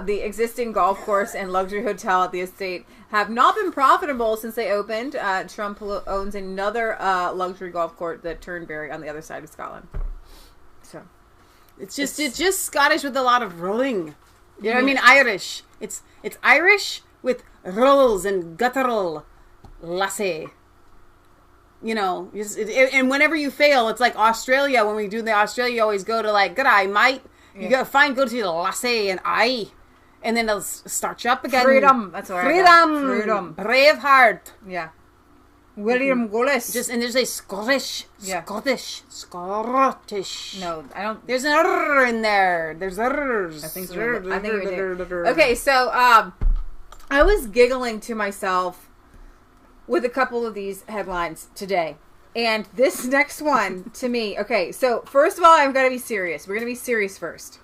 The existing golf course and luxury hotel at the estate have not been profitable since they opened. Trump owns another luxury golf course, the Turnberry, on the other side of Scotland. So It's just Scottish with a lot of rolling. You know what I mean? Irish. It's Irish with rolls and guttural lassie. You know, and whenever you fail, it's like Australia. When we do the Australia, you always go to like, good eye, mate. You go to the lassie and I. And then they'll start you up again. Freedom. That's where Freedom. Braveheart. Yeah. William Wallace. And there's a Scottish. Yeah. Scottish. No, I don't. There's an R in there. There's R's. I think you're there. Okay, so I was giggling to myself with a couple of these headlines today. And this next one, to me, okay, so first of all, I'm going to be serious. We're going to be serious first.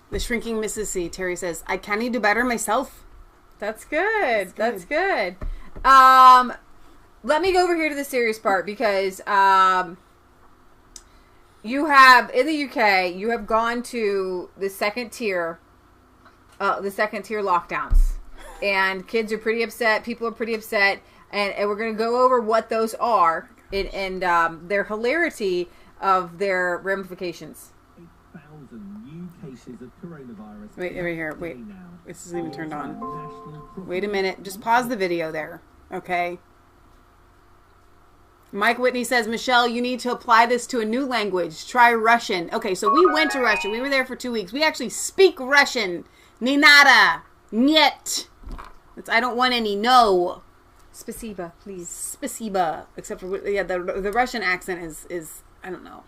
The shrinking Mrs. C. Terry says, I can't do better myself. That's good. That's good. Let me go over here to the serious part because you have, in the UK, you have gone to the second tier lockdowns. And kids are pretty upset. People are pretty upset. And we're going to go over what those are and their hilarity of their ramifications. 8,000 new cases of coronavirus. Wait, over here. Wait. This isn't even turned on. Wait a minute. Just pause the video there. Okay. Mike Whitney says, Michelle, you need to apply this to a new language. Try Russian. Okay, so we went to Russia. We were there for 2 weeks. We actually speak Russian. Ni nada. Niet. I don't want any no. Spasiba, please. Spasiba. Except for, the Russian accent is I don't know.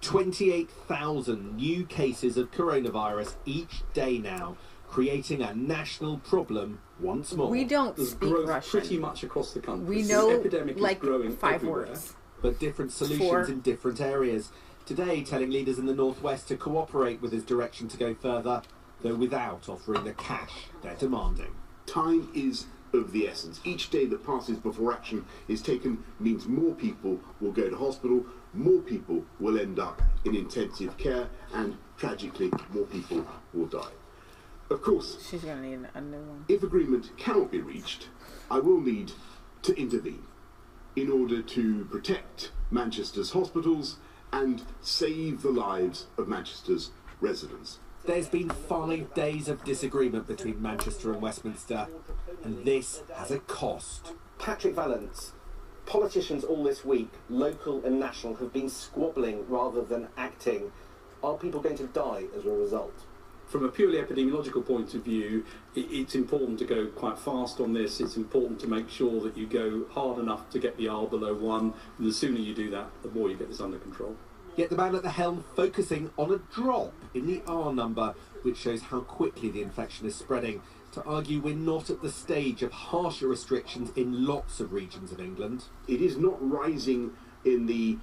28,000 new cases of coronavirus each day now, creating a national problem once more. We don't There's speak growth Russian. pretty much across the country. We The know epidemic like is growing 5 everywhere. words. But different solutions 4. in different areas. Today, telling leaders in the Northwest to cooperate with his direction to go further, though without offering the cash they're demanding. Time is of the essence. Each day that passes before action is taken means more people will go to hospital, more people will end up in intensive care, and tragically, more people will die. Of course, She's going to need a new one. if agreement cannot be reached, I will need to intervene in order to protect Manchester's hospitals and save the lives of Manchester's residents. There's been 5 days of disagreement between Manchester and Westminster, and this has a cost. Patrick Vallance, politicians all this week, local and national, have been squabbling rather than acting. Are people going to die as a result? From a purely epidemiological point of view, it's important to go quite fast on this. It's important to make sure that you go hard enough to get the R below 1. And the sooner you do that, the more you get this under control. Yet the man at the helm focusing on a drop in the R number, which shows how quickly the infection is spreading, to argue we're not at the stage of harsher restrictions in lots of regions of England. It is not rising in the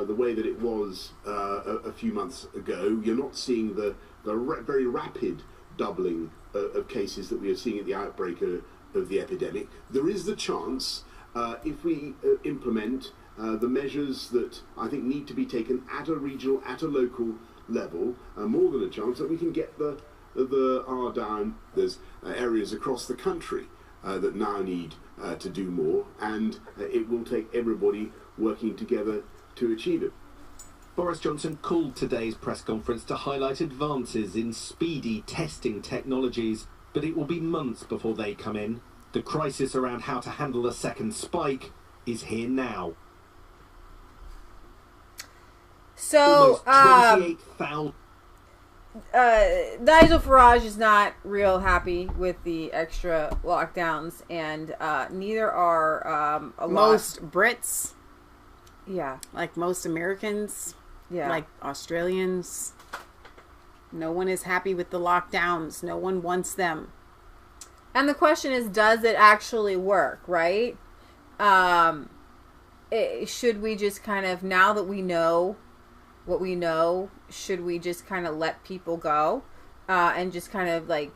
way that it was a few months ago. You're not seeing the very rapid doubling of cases that we are seeing at the outbreak of the epidemic. There is the chance, if we implement the measures that I think need to be taken at a regional, at a local level, more than a chance that we can get the R down. There's areas across the country that now need to do more, and it will take everybody working together to achieve it. Boris Johnson called today's press conference to highlight advances in speedy testing technologies, but it will be months before they come in. The crisis around how to handle a second spike is here now. So, almost 28,000. Nigel Farage is not real happy with the extra lockdowns, and neither are most Brits. Yeah. Like most Americans. Yeah. Like Australians. No one is happy with the lockdowns. No one wants them. And the question is, does it actually work, right? Should we just kind of, now that we know what we know, should we just kind of let people go? And just kind of like,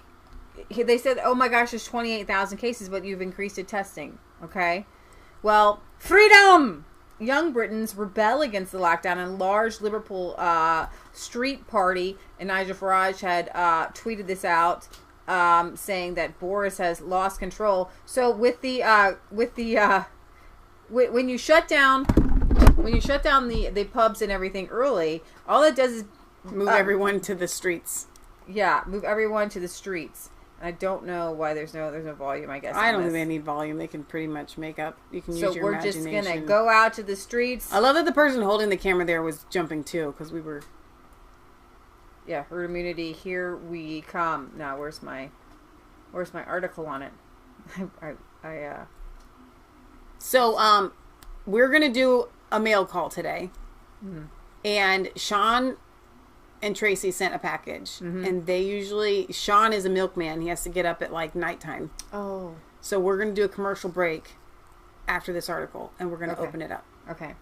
they said, oh my gosh, there's 28,000 cases, but you've increased the testing. Okay. Well, freedom! Young Britons rebel against the lockdown, and large Liverpool street party, and Nigel Farage had tweeted this out, saying that Boris has lost control. So when you shut down the pubs and everything early, all it does is move everyone to the streets. Yeah, move everyone to the streets. I don't know why there's no volume, I guess. I don't think they need volume. They can pretty much make up. You can use your imagination. So we're just going to go out to the streets. I love that the person holding the camera there was jumping too, because we were... Yeah, herd immunity, here we come. Now, where's my article on it? So, we're going to do a mail call today. Mm-hmm. And Sean and Tracy sent a package. Mm-hmm. And they usually... Sean is a milkman. He has to get up at, like, nighttime. Oh. So we're going to do a commercial break after this article. And we're going to open it up. Okay.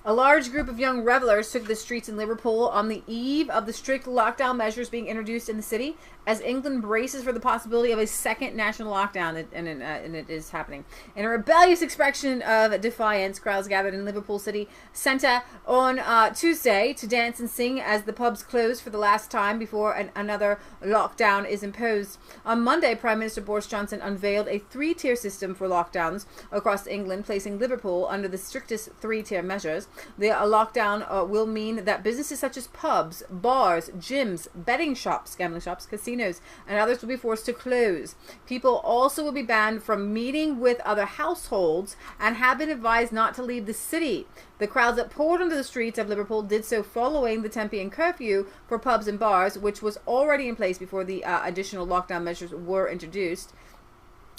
A large group of young revelers took the streets in Liverpool on the eve of the strict lockdown measures being introduced in the city as England braces for the possibility of a second national lockdown, and it is happening. In a rebellious expression of defiance, crowds gathered in Liverpool city centre on Tuesday to dance and sing as the pubs close for the last time before another lockdown is imposed. On Monday, Prime Minister Boris Johnson unveiled a three-tier system for lockdowns across England, placing Liverpool under the strictest three-tier measures. The lockdown will mean that businesses such as pubs, bars, gyms, betting shops, gambling shops, casinos, and others will be forced to close. People also will be banned from meeting with other households and have been advised not to leave the city. The crowds that poured onto the streets of Liverpool did so following the 10 p.m. curfew for pubs and bars, which was already in place before the additional lockdown measures were introduced.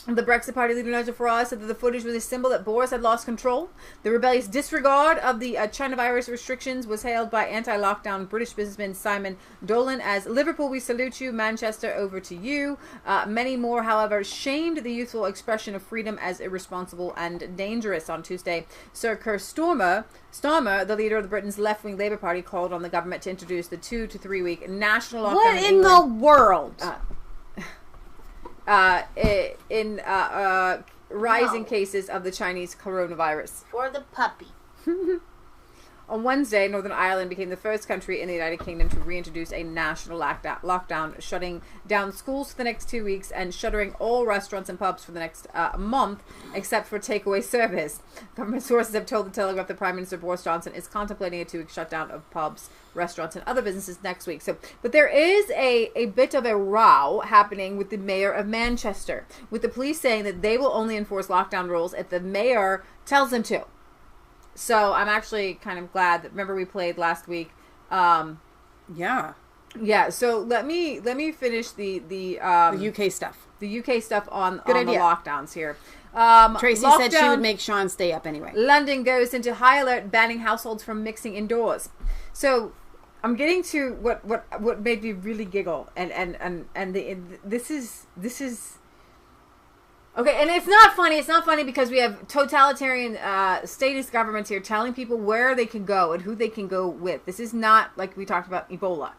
The Brexit Party leader Nigel Farage said that the footage was a symbol that Boris had lost control. The rebellious disregard of the China virus restrictions was hailed by anti-lockdown British businessman Simon Dolan as "Liverpool, we salute you. Manchester, over to you." Many more, however, shamed the youthful expression of freedom as irresponsible and dangerous. On Tuesday, Sir Keir Starmer, the leader of the Britain's left-wing Labour Party, called on the government to introduce the 2 to 3 week national lockdown. What in the world? Rising cases of the Chinese coronavirus. For the puppy. On Wednesday, Northern Ireland became the first country in the United Kingdom to reintroduce a national lockdown, shutting down schools for the next 2 weeks and shuttering all restaurants and pubs for the next month, except for takeaway service. Government sources have told The Telegraph that Prime Minister Boris Johnson is contemplating a 2-week shutdown of pubs, restaurants, and other businesses next week. But there is a bit of a row happening with the mayor of Manchester, with the police saying that they will only enforce lockdown rules if the mayor tells them to. So I'm actually kind of glad that, remember we played last week. Yeah. So let me finish the UK stuff. The UK stuff on the lockdowns here. Tracy said she would make Sean stay up anyway. London goes into high alert, banning households from mixing indoors. So I'm getting to what made me really giggle, this is. Okay, and it's not funny. It's not funny because we have totalitarian statist governments here telling people where they can go and who they can go with. This is not like we talked about Ebola.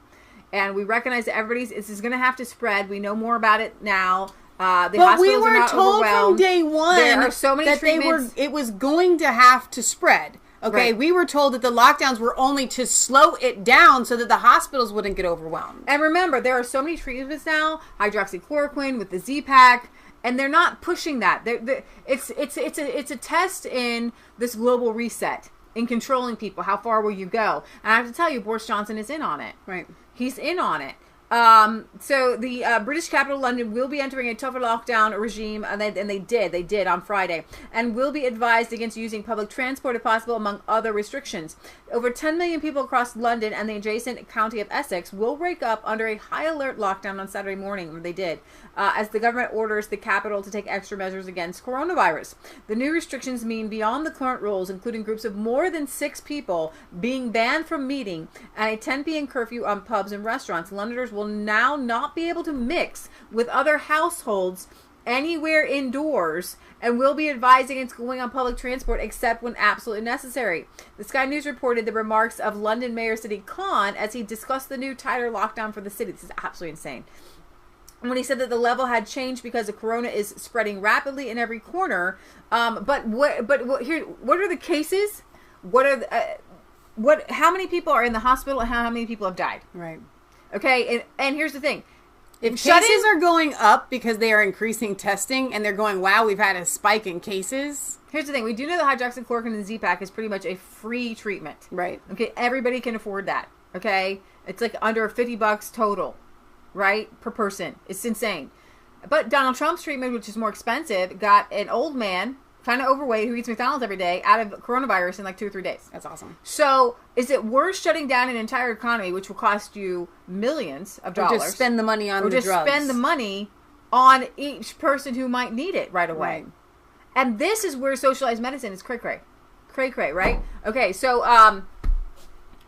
And we recognize that this is going to have to spread. We know more about it now. But we were told from day one there are so many that it was going to have to spread. Okay, right. We were told that the lockdowns were only to slow it down so that the hospitals wouldn't get overwhelmed. And remember, there are so many treatments now, hydroxychloroquine with the Z-Pack, and they're not pushing that. It's a test in this global reset. in controlling people. How far will you go? And I have to tell you, Boris Johnson is in on it. Right. He's in on it. So the British capital, London, will be entering a tougher lockdown regime, and they did on Friday, and will be advised against using public transport if possible, among other restrictions. Over 10 million people across London and the adjacent county of Essex will wake up under a high alert lockdown on Saturday morning, or they did, as the government orders the capital to take extra measures against coronavirus. The new restrictions mean beyond the current rules, including groups of more than 6 people being banned from meeting and a 10 p.m. curfew on pubs and restaurants. Londoners will now not be able to mix with other households anywhere indoors and will be advised against going on public transport except when absolutely necessary. The Sky News reported the remarks of London Mayor Sadiq Khan as he discussed the new tighter lockdown for the city. This is absolutely insane. When he said that the level had changed because the corona is spreading rapidly in every corner. But here, what are the cases? What are how many people are in the hospital and how many people have died? Right. Okay, and here's the thing. If cases are going up because they are increasing testing and they're going, wow, we've had a spike in cases. Here's the thing. We do know that hydroxychloroquine and Z-Pak is pretty much a free treatment. Right. Okay, everybody can afford that. Okay? It's like under $50 total, right, per person. It's insane. But Donald Trump's treatment, which is more expensive, got an old man, kind of overweight, who eats McDonald's every day, out of coronavirus in like 2 or 3 days. That's awesome. So, is it worth shutting down an entire economy, which will cost you millions of dollars? Or just spend the money on the drugs. Or just spend the money on each person who might need it right away. Right. And this is where socialized medicine is cray-cray. Cray-cray, right? Okay, so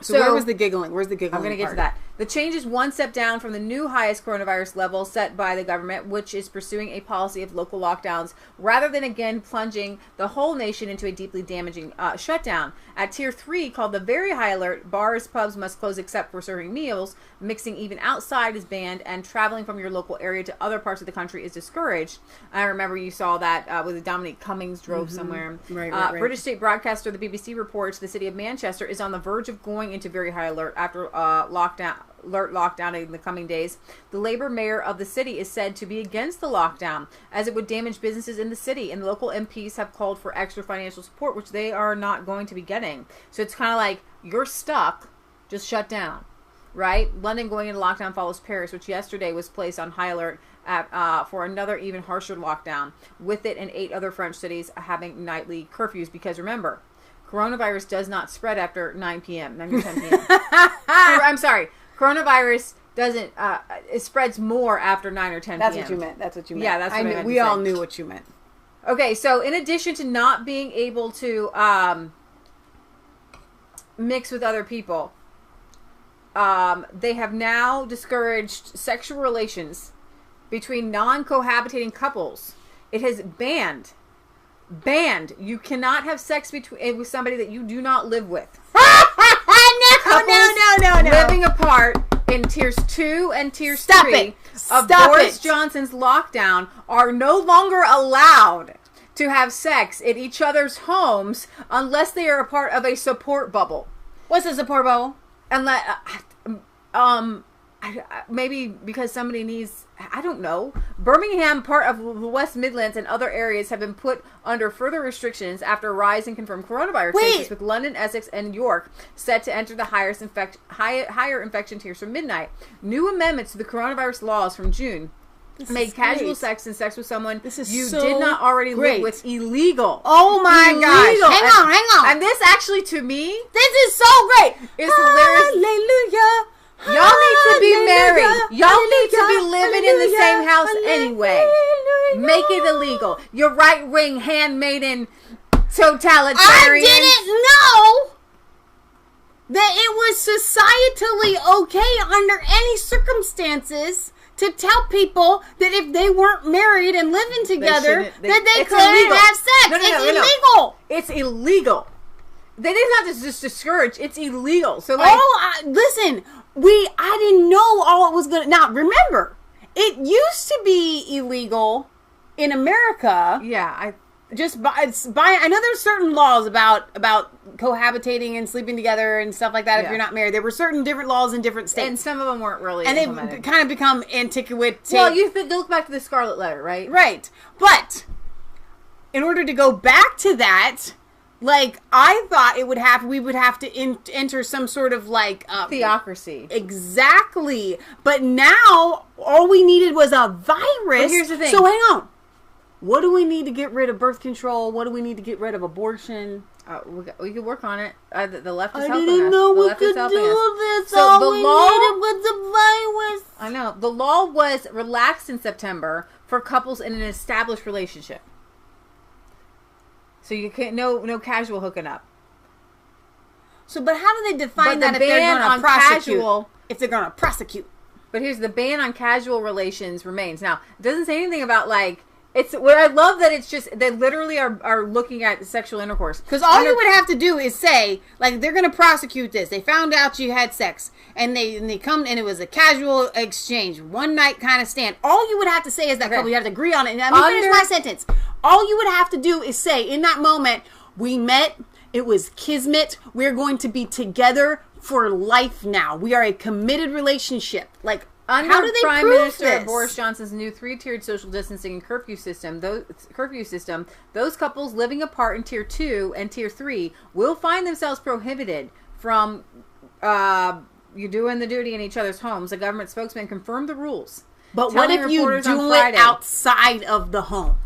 where was the giggling? Where's the giggling I'm going to get to that. The change is one step down from the new highest coronavirus level set by the government, which is pursuing a policy of local lockdowns, rather than again plunging the whole nation into a deeply damaging shutdown. At Tier 3, called the Very High Alert, bars, pubs must close except for serving meals, mixing even outside is banned, and traveling from your local area to other parts of the country is discouraged. I remember you saw that with Dominic Cummings drove somewhere. Right. British state broadcaster, the BBC, reports the city of Manchester is on the verge of going into very high alert after lockdown in the coming days. The Labour mayor of the city is said to be against the lockdown, as it would damage businesses in the city, and local MPs have called for extra financial support, which they are not going to be getting. So it's kind of like, you're stuck, just shut down, right? London going into lockdown follows Paris, which yesterday was placed on high alert for another even harsher lockdown, with it and 8 other French cities having nightly curfews, because remember, coronavirus does not spread after 9 p.m., 9 to 10 p.m. I'm sorry. Coronavirus doesn't, it spreads more after 9 or 10 That's p.m. what you meant. That's what you meant. Yeah, that's what I meant. We all knew what you meant. Okay, so in addition to not being able to mix with other people, they have now discouraged sexual relations between non-cohabitating couples. It has banned. You cannot have sex with somebody that you do not live with. No. Living apart in tiers 2 and tiers 3 of Boris Johnson's lockdown are no longer allowed to have sex in each other's homes unless they are a part of a support bubble. What's a support bubble? Unless, maybe because somebody needs, I don't know. Birmingham, part of the West Midlands and other areas have been put under further restrictions after a rise in confirmed coronavirus cases, with London, Essex, and York set to enter the higher infection tiers from midnight. New amendments to the coronavirus laws from June made casual sex and sex with someone you did not already live with illegal. Oh my gosh. Hang on. And this actually, to me, this is so great. It's hilarious. Hallelujah. Y'all need to be married. Y'all need to be living in the same house anyway. Make it illegal. Your right wing handmaiden totalitarian. I didn't know that it was societally okay under any circumstances to tell people that if they weren't married and living together, that they couldn't have sex. It's illegal. It's illegal. They did not just discourage. It's illegal. So like, listen. I didn't know all it was going to... Now, remember, it used to be illegal in America. Yeah, just by I know there's certain laws about cohabitating and sleeping together and stuff like that if you're not married. There were certain different laws in different states. And some of them weren't really implemented. And they've kind of become antiquated. Well, you look back to the Scarlet Letter, right? Right. But in order to go back to that, Like, I thought we would have to enter some sort of like theocracy. Exactly. But now all we needed was a virus. But here's the thing. So hang on. What do we need to get rid of birth control? What do we need to get rid of abortion? We could work on it. The left is I helping didn't us. know The we left could is helping do us. this. So all the we law needed was a virus. I know. The law was relaxed in September for couples in an established relationship. So you can't no casual hooking up. So, but how do they define But that the if they're ban going to on prosecute? casual- If they're going to prosecute. But here's the ban on casual relations remains. Now, it doesn't say anything about like it's what I love that it's just they literally are looking at sexual intercourse. Because all you would have to do is say, like, they're going to prosecute this. They found out you had sex. And they come, and it was a casual exchange. One night kind of stand. All you would have to say is that couple, you have to agree on it. And let me finish my sentence. All you would have to do is say, in that moment, we met. It was kismet. We're going to be together for life now. We are a committed relationship. Like, Under how do they Prime prove Minister this? Boris Johnson's new 3-tiered social distancing and curfew system, those couples living apart in Tier 2 and Tier 3 will find themselves prohibited from you doing the duty in each other's homes. A government spokesman confirmed the rules. But what if you do it outside of the home?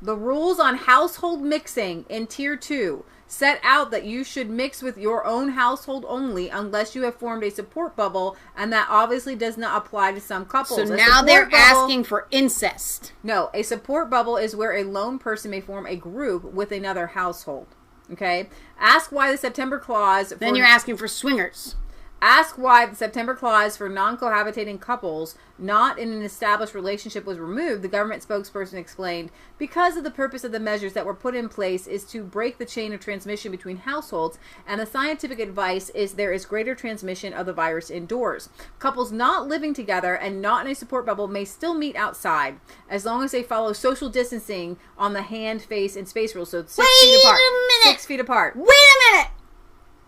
The rules on household mixing in Tier 2 set out that you should mix with your own household only unless you have formed a support bubble, and that obviously does not apply to some couples. So now they're asking for incest. No, a support bubble is where a lone person may form a group with another household. Okay? Ask why the September clause... Then you're asking for swingers. Ask why the September clause for non-cohabitating couples not in an established relationship was removed. The government spokesperson explained, because of the purpose of the measures that were put in place is to break the chain of transmission between households, and the scientific advice is there is greater transmission of the virus indoors. Couples not living together and not in a support bubble may still meet outside, as long as they follow social distancing on the hand, face, and space rules. So 6 feet apart. 6 feet apart. Wait a minute!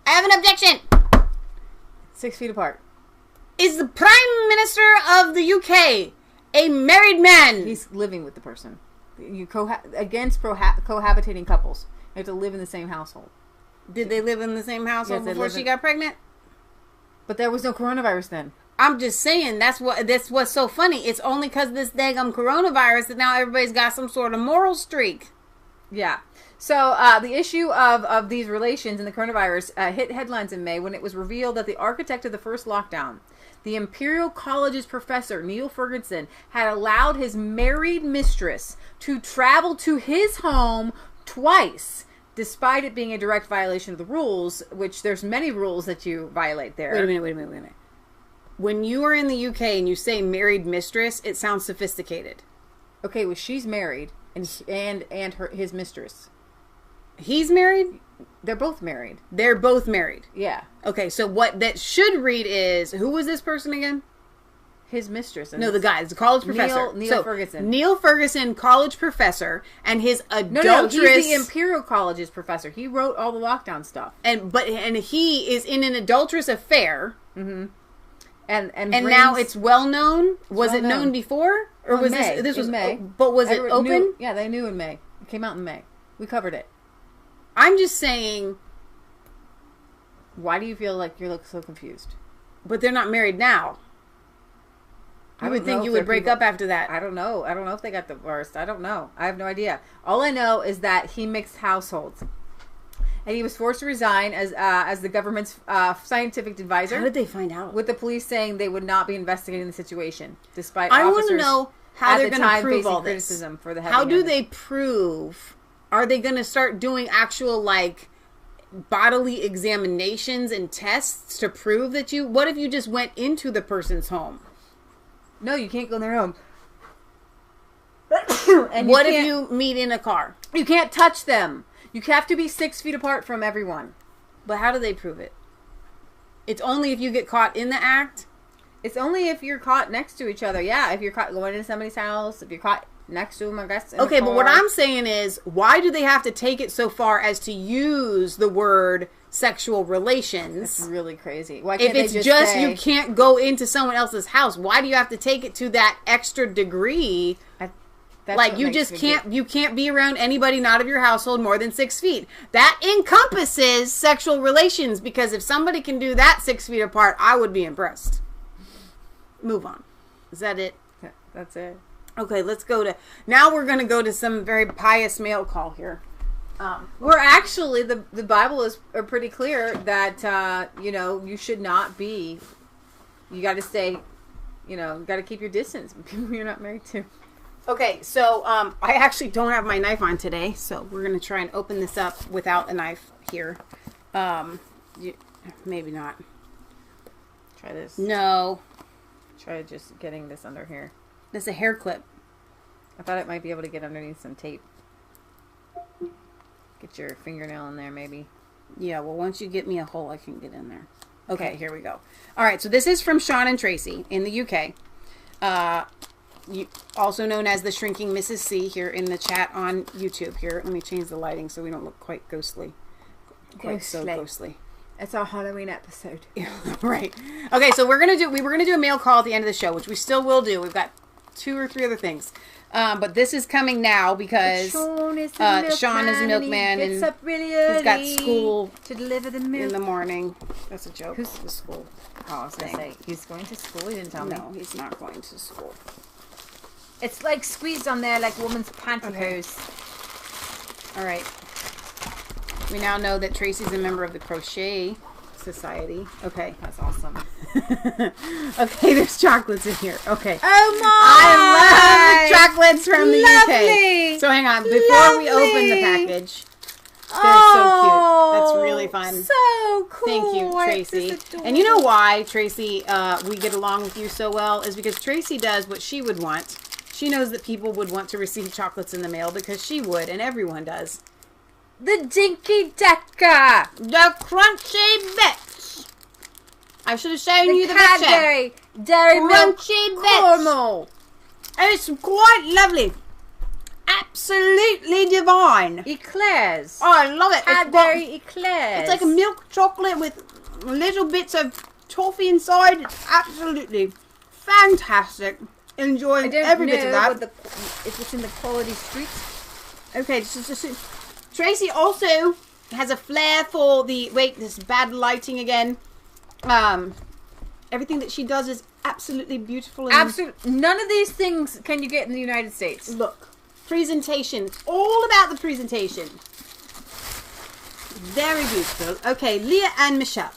I have an objection. 6 feet apart. Is the Prime Minister of the UK a married man? He's living with the person. Against cohabitating couples. You have to live in the same household. Did they live in the same household before she got pregnant? But there was no coronavirus then. I'm just saying, that's what's so funny. It's only because of this daggum coronavirus that now everybody's got some sort of moral streak. Yeah. So the issue of these relations and the coronavirus hit headlines in May when it was revealed that the architect of the first lockdown, the Imperial College's professor, Neil Ferguson, had allowed his married mistress to travel to his home twice, despite it being a direct violation of the rules, which there's many rules that you violate there. Wait a minute. When you are in the UK and you say married mistress, it sounds sophisticated. Okay, well, she's married and his mistress. He's married? They're both married. They're both married. Yeah. Okay, so what that should read is, who was this person again? His mistress. No, the guy. It's a college professor. Neil Ferguson. Neil Ferguson, college professor, and his adulteress. No, he's the Imperial College's professor. He wrote all the lockdown stuff. And he is in an adulterous affair. Mm-hmm. And now it's well known. Was it known before, or was May. this was May? But was it open? Yeah, they knew in May. It came out in May. We covered it. I'm just saying. Why do you feel like you look so confused? But they're not married now. I would think you would break up after that. I don't know. I don't know if they got divorced. I don't know. I have no idea. All I know is that he mixed households. And he was forced to resign as the government's scientific advisor. How did they find out? With the police saying they would not be investigating the situation, despite I want to know how they're going to prove all this. Criticism for the how do they prove? Are they going to start doing actual bodily examinations and tests to prove that you? What if you just went into the person's home? No, you can't go in their home. And what if you meet in a car? You can't touch them. You have to be 6 feet apart from everyone. But how do they prove it? It's only if you get caught in the act? It's only if you're caught next to each other. Yeah, if you're caught going into somebody's house, if you're caught next to them, I guess. Okay, but what I'm saying is, why do they have to take it so far as to use the word sexual relations? That's really crazy. Why can't if it's they just say, you can't go into someone else's house, why do you have to take it to that extra degree? Like you just can't be around anybody not of your household more than 6 feet. That encompasses sexual relations, because if somebody can do that 6 feet apart, I would be impressed. Move on. Is that it? Yeah, that's it. Okay, let's go to, now we're going to go to some very pious mail call here. Where actually the Bible is pretty clear that, you should not be, you got to stay, you got to keep your distance from people you're not married to. Okay, so I actually don't have my knife on today, so we're going to try and open this up without a knife here. Maybe not. Try this. No. Try just getting this under here. This is a hair clip. I thought it might be able to get underneath some tape. Get your fingernail in there, maybe. Yeah, well, once you get me a hole, I can get in there. Okay, here we go. All right, so this is from Sean and Tracy in the UK. Also known as the Shrinking Mrs. C here in the chat on YouTube. Here, let me change the lighting so we don't look quite ghostly. Quite so ghostly. It's our Halloween episode. Right. Okay, so we were gonna do a mail call at the end of the show, which we still will do. We've got 2 or 3 other things. But this is coming now because Sean is a milkman and up really early he's got school to deliver the milk in the morning. That's a joke. Who's the school? Oh, I was gonna say he's going to school. He didn't tell me. No, he's not going to school. It's like squeezed on there like woman's pantyhose. Okay. All right. We now know that Tracy's a member of the Crochet Society. Okay. That's awesome. Okay, there's chocolates in here. Okay. Oh my! I love the chocolates from the UK. So hang on. Before we open the package. They're so cute. That's really fun. So cool. Thank you, Tracy. And you know why, Tracy, we get along with you so well is because Tracy does what she would want. She knows that people would want to receive chocolates in the mail because she would, and everyone does. The Dinky Decker. The Crunchy Bits. I should have shown you the picture. Dairy milk Crunchy caramel. Bits. It's quite lovely. Absolutely divine. Eclairs. Oh, I love it. Cadbury eclairs. It's like a milk chocolate with little bits of toffee inside. Absolutely fantastic. Enjoy every bit of that. If it's in the quality street. Okay, Tracy also has a flair for the... Wait, this bad lighting again. Everything that she does is absolutely beautiful. Absolutely. None of these things can you get in the United States. Look. Presentation. It's all about the presentation. Very beautiful. Okay, Leah and Michelle.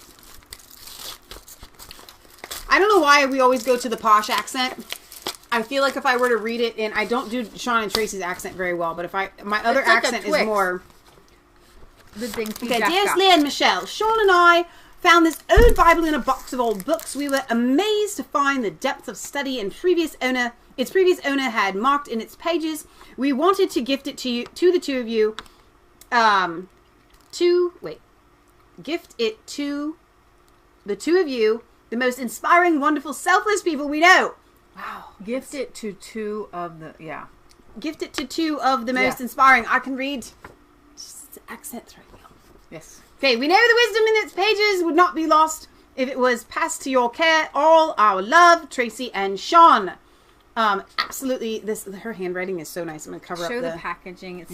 I don't know why we always go to the posh accent. I feel like if I were to read it, and I don't do Sean and Tracy's accent very well, but if my other accent is more... Okay, dearest Leah and Michelle, Sean and I found this old Bible in a box of old books. We were amazed to find the depth of study its previous owner had marked in its pages. We wanted to gift it to the two of you. Gift it to the two of you, the most inspiring, wonderful, selfless people we know. Wow. Gift it to 2 of the, Gift it to 2 of the most inspiring. I can read accents right now. Yes. Okay, we know the wisdom in its pages would not be lost if it was passed to your care. All our love, Tracy and Sean. Absolutely, her handwriting is so nice. I'm gonna cover up the packaging.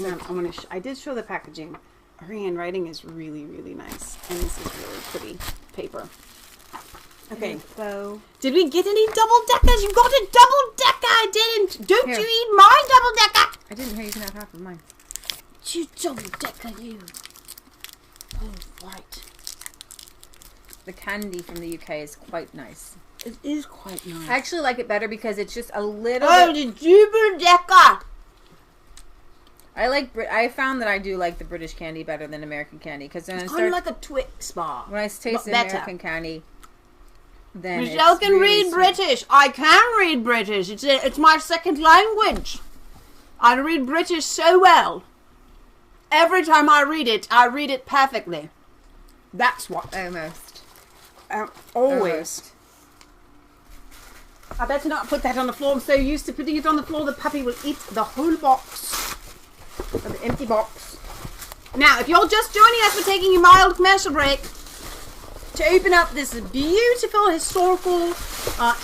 I did show the packaging. Her handwriting is really, really nice, and this is really pretty paper. Okay. So, did we get any double deckers? You got a double decker. I didn't. Don't you eat my double decker? I didn't hear you can have half of mine. You double decker, you. Oh, right. The candy from the UK is quite nice. It is quite nice. I actually like it better because it's just a little the double decker. I found that I do like the British candy better than American candy because then it's kind of like a Twix bar. When I taste American candy, then Michelle can read British. I can read British. It's my second language. I read British so well. Every time I read it perfectly. That's what. Almost. Always. Almost. I better not put that on the floor. I'm so used to putting it on the floor, the puppy will eat the whole box. Or the empty box. Now, if you're just joining us, we're taking a mild commercial break to open up this beautiful historical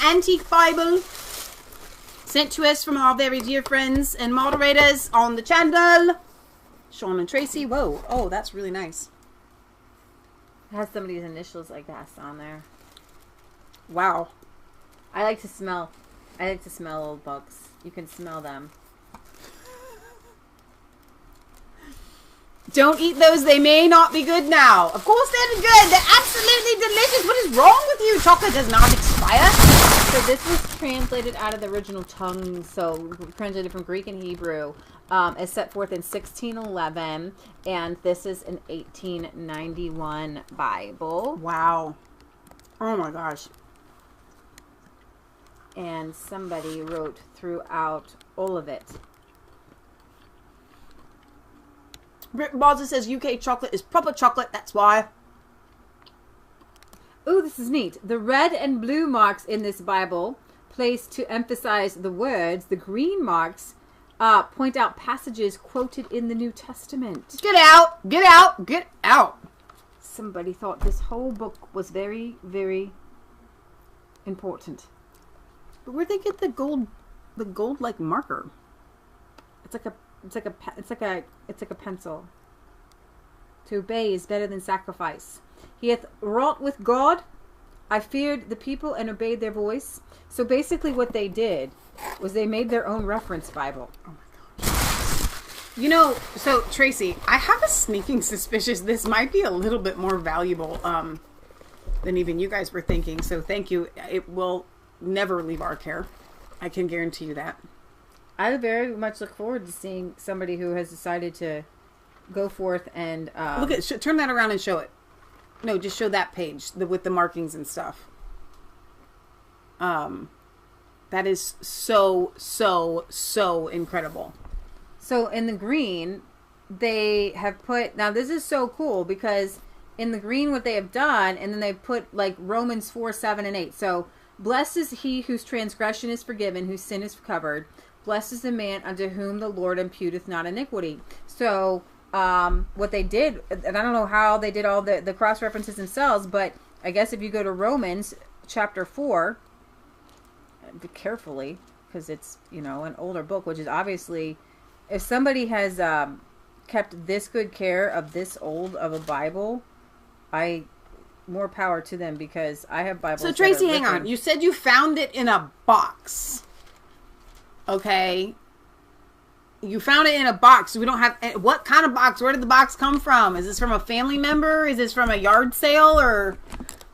antique Bible Sent to us from our very dear friends and moderators on the channel. Sean and Tracy. Whoa. Oh, that's really nice. It has somebody's initials, I guess, on there. Wow. I like to smell old books. You can smell them. Don't eat those. They may not be good now. Of course they're good. They're absolutely delicious. What is wrong with you? Chocolate does not expire. So this was translated out of the original tongue. So translated from Greek and Hebrew. It's set forth in 1611. And this is an 1891 Bible. Wow. Oh my gosh. And somebody wrote throughout all of it. Rick Balzer says UK chocolate is proper chocolate, that's why. Ooh, this is neat. The red and blue marks in this Bible, placed to emphasize the words, the green marks point out passages quoted in the New Testament. Get out! Get out! Get out! Somebody thought this whole book was very, very important. But where'd they get the gold like marker? It's like a pencil. To obey is better than sacrifice. He hath wrought with God. I feared the people and obeyed their voice. So basically what they did was they made their own reference Bible. Oh my gosh. You know, so Tracy, I have a sneaking suspicion this might be a little bit more valuable than even you guys were thinking. So thank you. It will never leave our care. I can guarantee you that. I very much look forward to seeing somebody who has decided to go forth and look at turn that around and show it. No, just show that page with the markings and stuff. That is so incredible. So in the green, they have put, now this is so cool because in the green what they have done, and then they put like Romans 4, 7, and 8. So blessed is he whose transgression is forgiven, whose sin is covered. Blessed is the man unto whom the Lord imputeth not iniquity. So what they did, and I don't know how they did all the cross references themselves, but I guess if you go to Romans chapter 4, carefully, because it's, you know, an older book, which is obviously, if somebody has kept this good care of this old of a Bible, more power to them, because I have Bibles. So Tracy, hang on. You said you found it in a box. Okay. You found it in a box. We don't have... What kind of box? Where did the box come from? Is this from a family member? Is this from a yard sale? Or...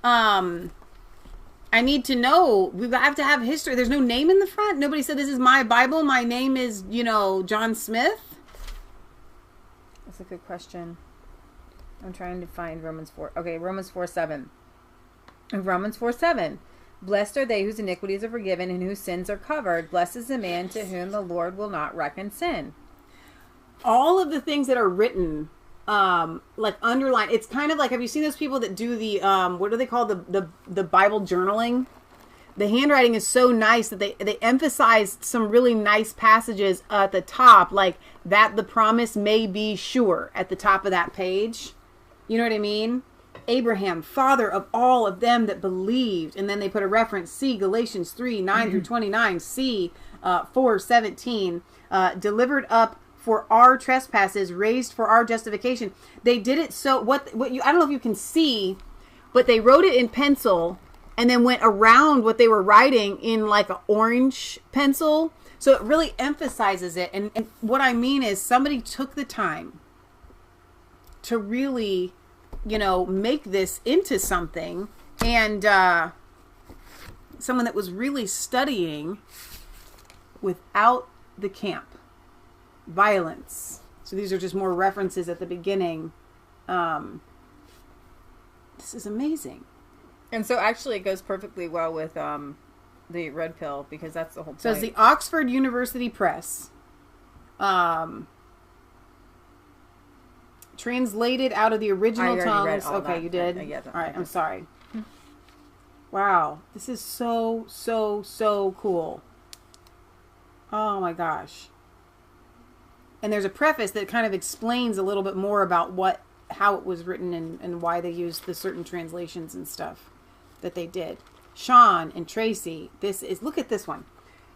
I need to know. We have to have history. There's no name in the front. Nobody said this is my Bible. My name is, you know, John Smith. That's a good question. I'm trying to find Romans 4. Okay, Romans 4, 7. Romans 4, 7. Blessed are they whose iniquities are forgiven and whose sins are covered. Blessed is the man to whom the Lord will not reckon sin. All of the things that are written, like underlined, it's kind of like, have you seen those people that do the, what do they call the Bible journaling? The handwriting is so nice that they emphasized some really nice passages at the top, like that the promise may be sure at the top of that page. You know what I mean? Abraham, father of all of them that believed. And then they put a reference, see Galatians 3, 9 through 29, see 4, 17, delivered up for our trespasses, raised for our justification. They did it so, what you, I don't know if you can see, but they wrote it in pencil and then went around what they were writing in like an orange pencil. So it really emphasizes it. And what I mean is somebody took the time to really, you know, make this into something, and someone that was really studying without the camp violence. So these are just more references at the beginning. This is amazing. And so actually it goes perfectly well with the red pill, because that's the whole point. So it's the Oxford University Press. Translated out of the original tongues. Okay, you did? Yeah, all right, I'm sorry. Wow. This is so cool. Oh my gosh. And there's a preface that kind of explains a little bit more about how it was written and why they used the certain translations and stuff that they did. Sean and Tracy, look at this one.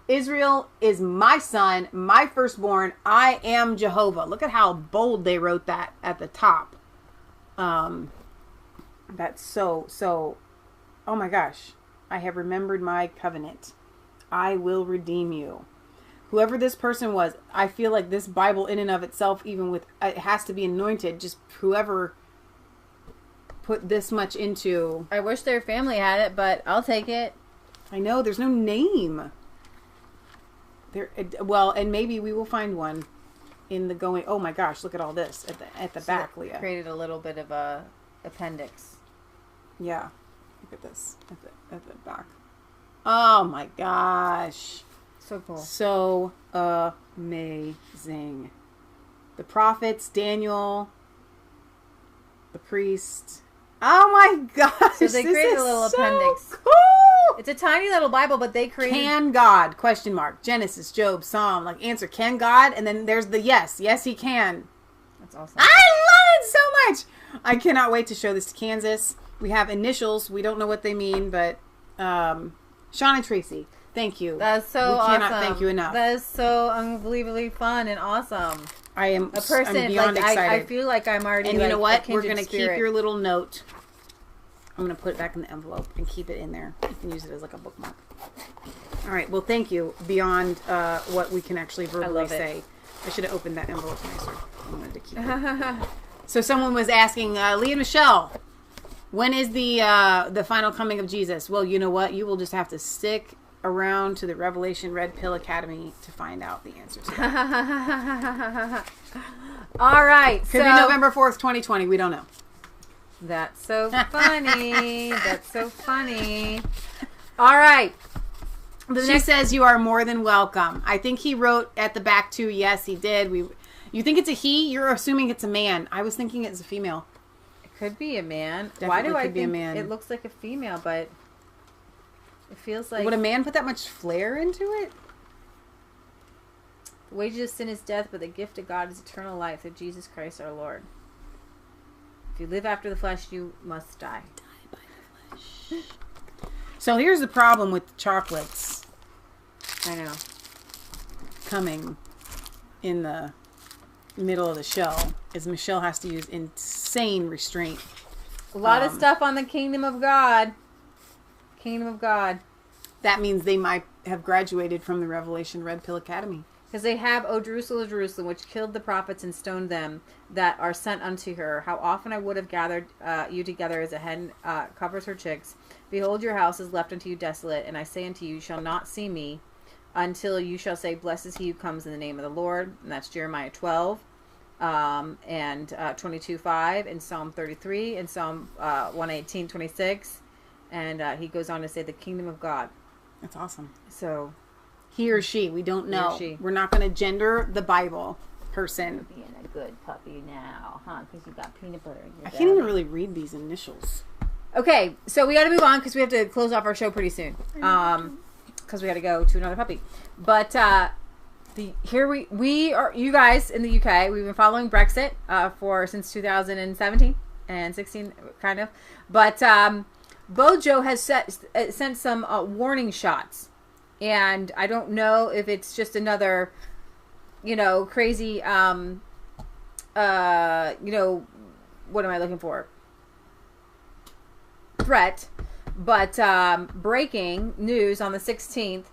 Israel is my son, my firstborn. I am Jehovah. Look at how bold they wrote that at the top. That's so. Oh my gosh. I have remembered my covenant. I will redeem you. Whoever this person was, I feel like this Bible in and of itself, even with, it has to be anointed. Just whoever put this much into. I wish their family had it, but I'll take it. I know, there's no name. There, well, and maybe we will find one in the going. Oh my gosh, look at all this at the back, Leah. Created a little bit of a appendix. Yeah, look at this at the back. Oh my gosh. So cool. So amazing. The prophets, Daniel, the priest. Oh my gosh. So they created a little appendix. Cool. It's a tiny little Bible, but they created. Can God? Question mark. Genesis, Job, Psalm. Like answer. Can God? And then there's the yes. Yes, he can. That's awesome. I love it so much. I cannot wait to show this to Kansas. We have initials. We don't know what they mean, but Sean and Tracy. Thank you. That's so we awesome. Cannot thank you enough. That is so unbelievably fun and awesome. I am a person. I'm beyond like, excited. I feel like I'm already. And you know what? We're going to keep your little note. I'm going to put it back in the envelope and keep it in there. You can use it as like a bookmark. All right. Well, thank you. Beyond what we can actually verbally say. I should have opened that envelope nicer. I wanted to keep it. So someone was asking, Leah and Michelle, when is the final coming of Jesus? Well, you know what? You will just have to stick around to the Revelation Red Pill Academy to find out the answers to that. All right. Could be November 4th, 2020. We don't know. That's so funny. That's so funny. All right. She says you are more than welcome. I think he wrote at the back too. Yes, he did. You think it's a he? You're assuming it's a man. I was thinking it's a female. It could be a man. Definitely Why do I be a think man. It looks like a female, but it feels like... Would a man put that much flair into it? The wages of sin is death, but the gift of God is eternal life through Jesus Christ our Lord. If you live after the flesh, you must die. Die by the flesh. So here's the problem with chocolates. I know. Coming in the middle of the show is Michelle has to use insane restraint. A lot of stuff on the kingdom of God. Kingdom of God. That means they might have graduated from the Revelation Red Pill Academy. Because they have, O Jerusalem, Jerusalem, which killed the prophets and stoned them that are sent unto her. How often I would have gathered you together as a hen covers her chicks. Behold, your house is left unto you desolate. And I say unto you, you shall not see me until you shall say, blessed is he who comes in the name of the Lord. And that's Jeremiah 12 and 22:5 and Psalm 33 and Psalm 118:26. And he goes on to say the kingdom of God. That's awesome. So... He or she, we don't know. He or she. We're not going to gender the Bible person. You're being a good puppy now, huh? Because you got peanut butter in your I can't even really read these initials. Okay, so we got to move on because we have to close off our show pretty soon. Because we got to go to another puppy. But here we are, you guys in the UK. We've been following Brexit since 2017 and 16, kind of. But Bojo has sent some warning shots. And I don't know if it's just another, crazy, what am I looking for? Threat. But breaking news on the 16th.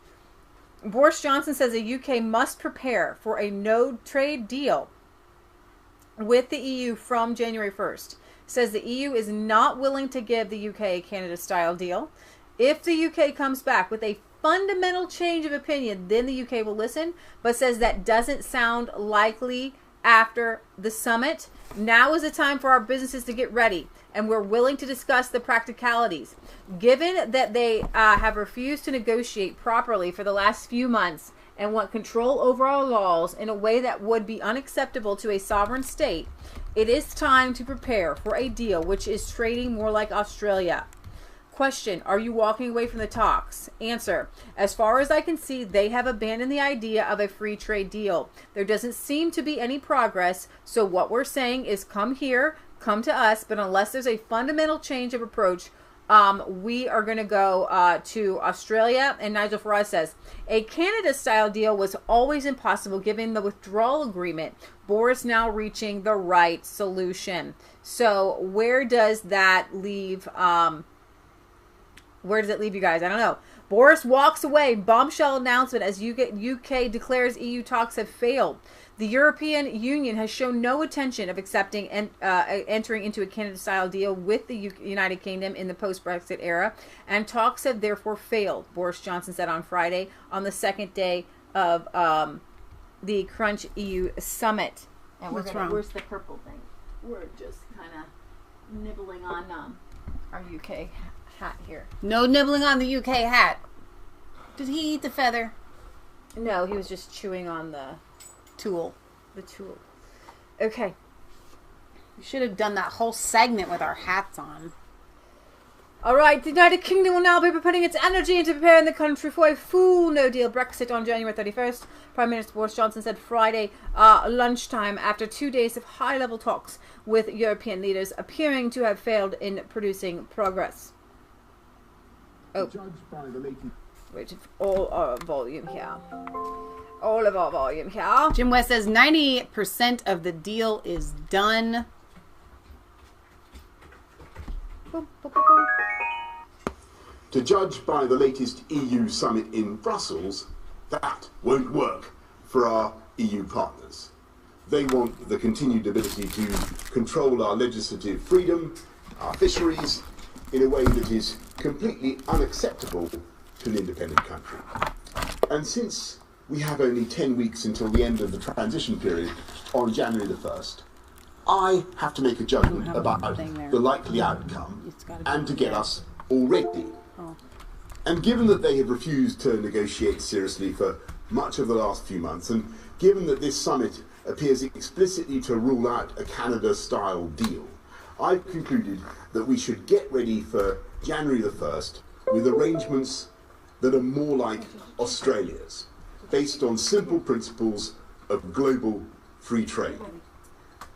Boris Johnson says the UK must prepare for a no-trade deal with the EU from January 1st. Says the EU is not willing to give the UK a Canada-style deal. If the UK comes back with a fundamental change of opinion, then the UK will listen, but says that doesn't sound likely after the summit. Now is the time for our businesses to get ready, and we're willing to discuss the practicalities. Given that they have refused to negotiate properly for the last few months and want control over our laws in a way that would be unacceptable to a sovereign state, it is time to prepare for a deal which is trading more like Australia. Question, are you walking away from the talks? Answer, as far as I can see, they have abandoned the idea of a free trade deal. There doesn't seem to be any progress, so what we're saying is come here, come to us, but unless there's a fundamental change of approach, We are going to go to Australia, and Nigel Farage says, a Canada-style deal was always impossible given the withdrawal agreement. Boris now reaching the right solution. So where does that leave, where does it leave you guys? I don't know. Boris walks away. Bombshell announcement as UK declares EU talks have failed. The European Union has shown no intention of accepting and entering into a Canada-style deal with the United Kingdom in the post-Brexit era, and talks have therefore failed, Boris Johnson said on Friday on the second day of the Crunch EU summit. And where's the purple thing? We're just kind of nibbling on our UK hat here. No nibbling on the UK hat. Did he eat the feather? No, he was just chewing on the tool. The tool. Okay. We should have done that whole segment with our hats on. All right, the United Kingdom will now be putting its energy into preparing the country for a full no-deal Brexit on January 31st. Prime Minister Boris Johnson said Friday lunchtime after 2 days of high-level talks with European leaders appearing to have failed in producing progress. Oh, wait, all our volume here. All of our volume here. Jim West says 90% of the deal is done. Boom, boom, boom, boom. To judge by the latest EU summit in Brussels, that won't work for our EU partners. They want the continued ability to control our legislative freedom, our fisheries, in a way that is completely unacceptable to an independent country. And since we have only 10 weeks until the end of the transition period on January the 1st, I have to make a judgment about the likely outcome and to get us all ready. And given that they have refused to negotiate seriously for much of the last few months, and given that this summit appears explicitly to rule out a Canada-style deal, I've concluded that we should get ready for January the 1st with arrangements that are more like Australia's, based on simple principles of global free trade.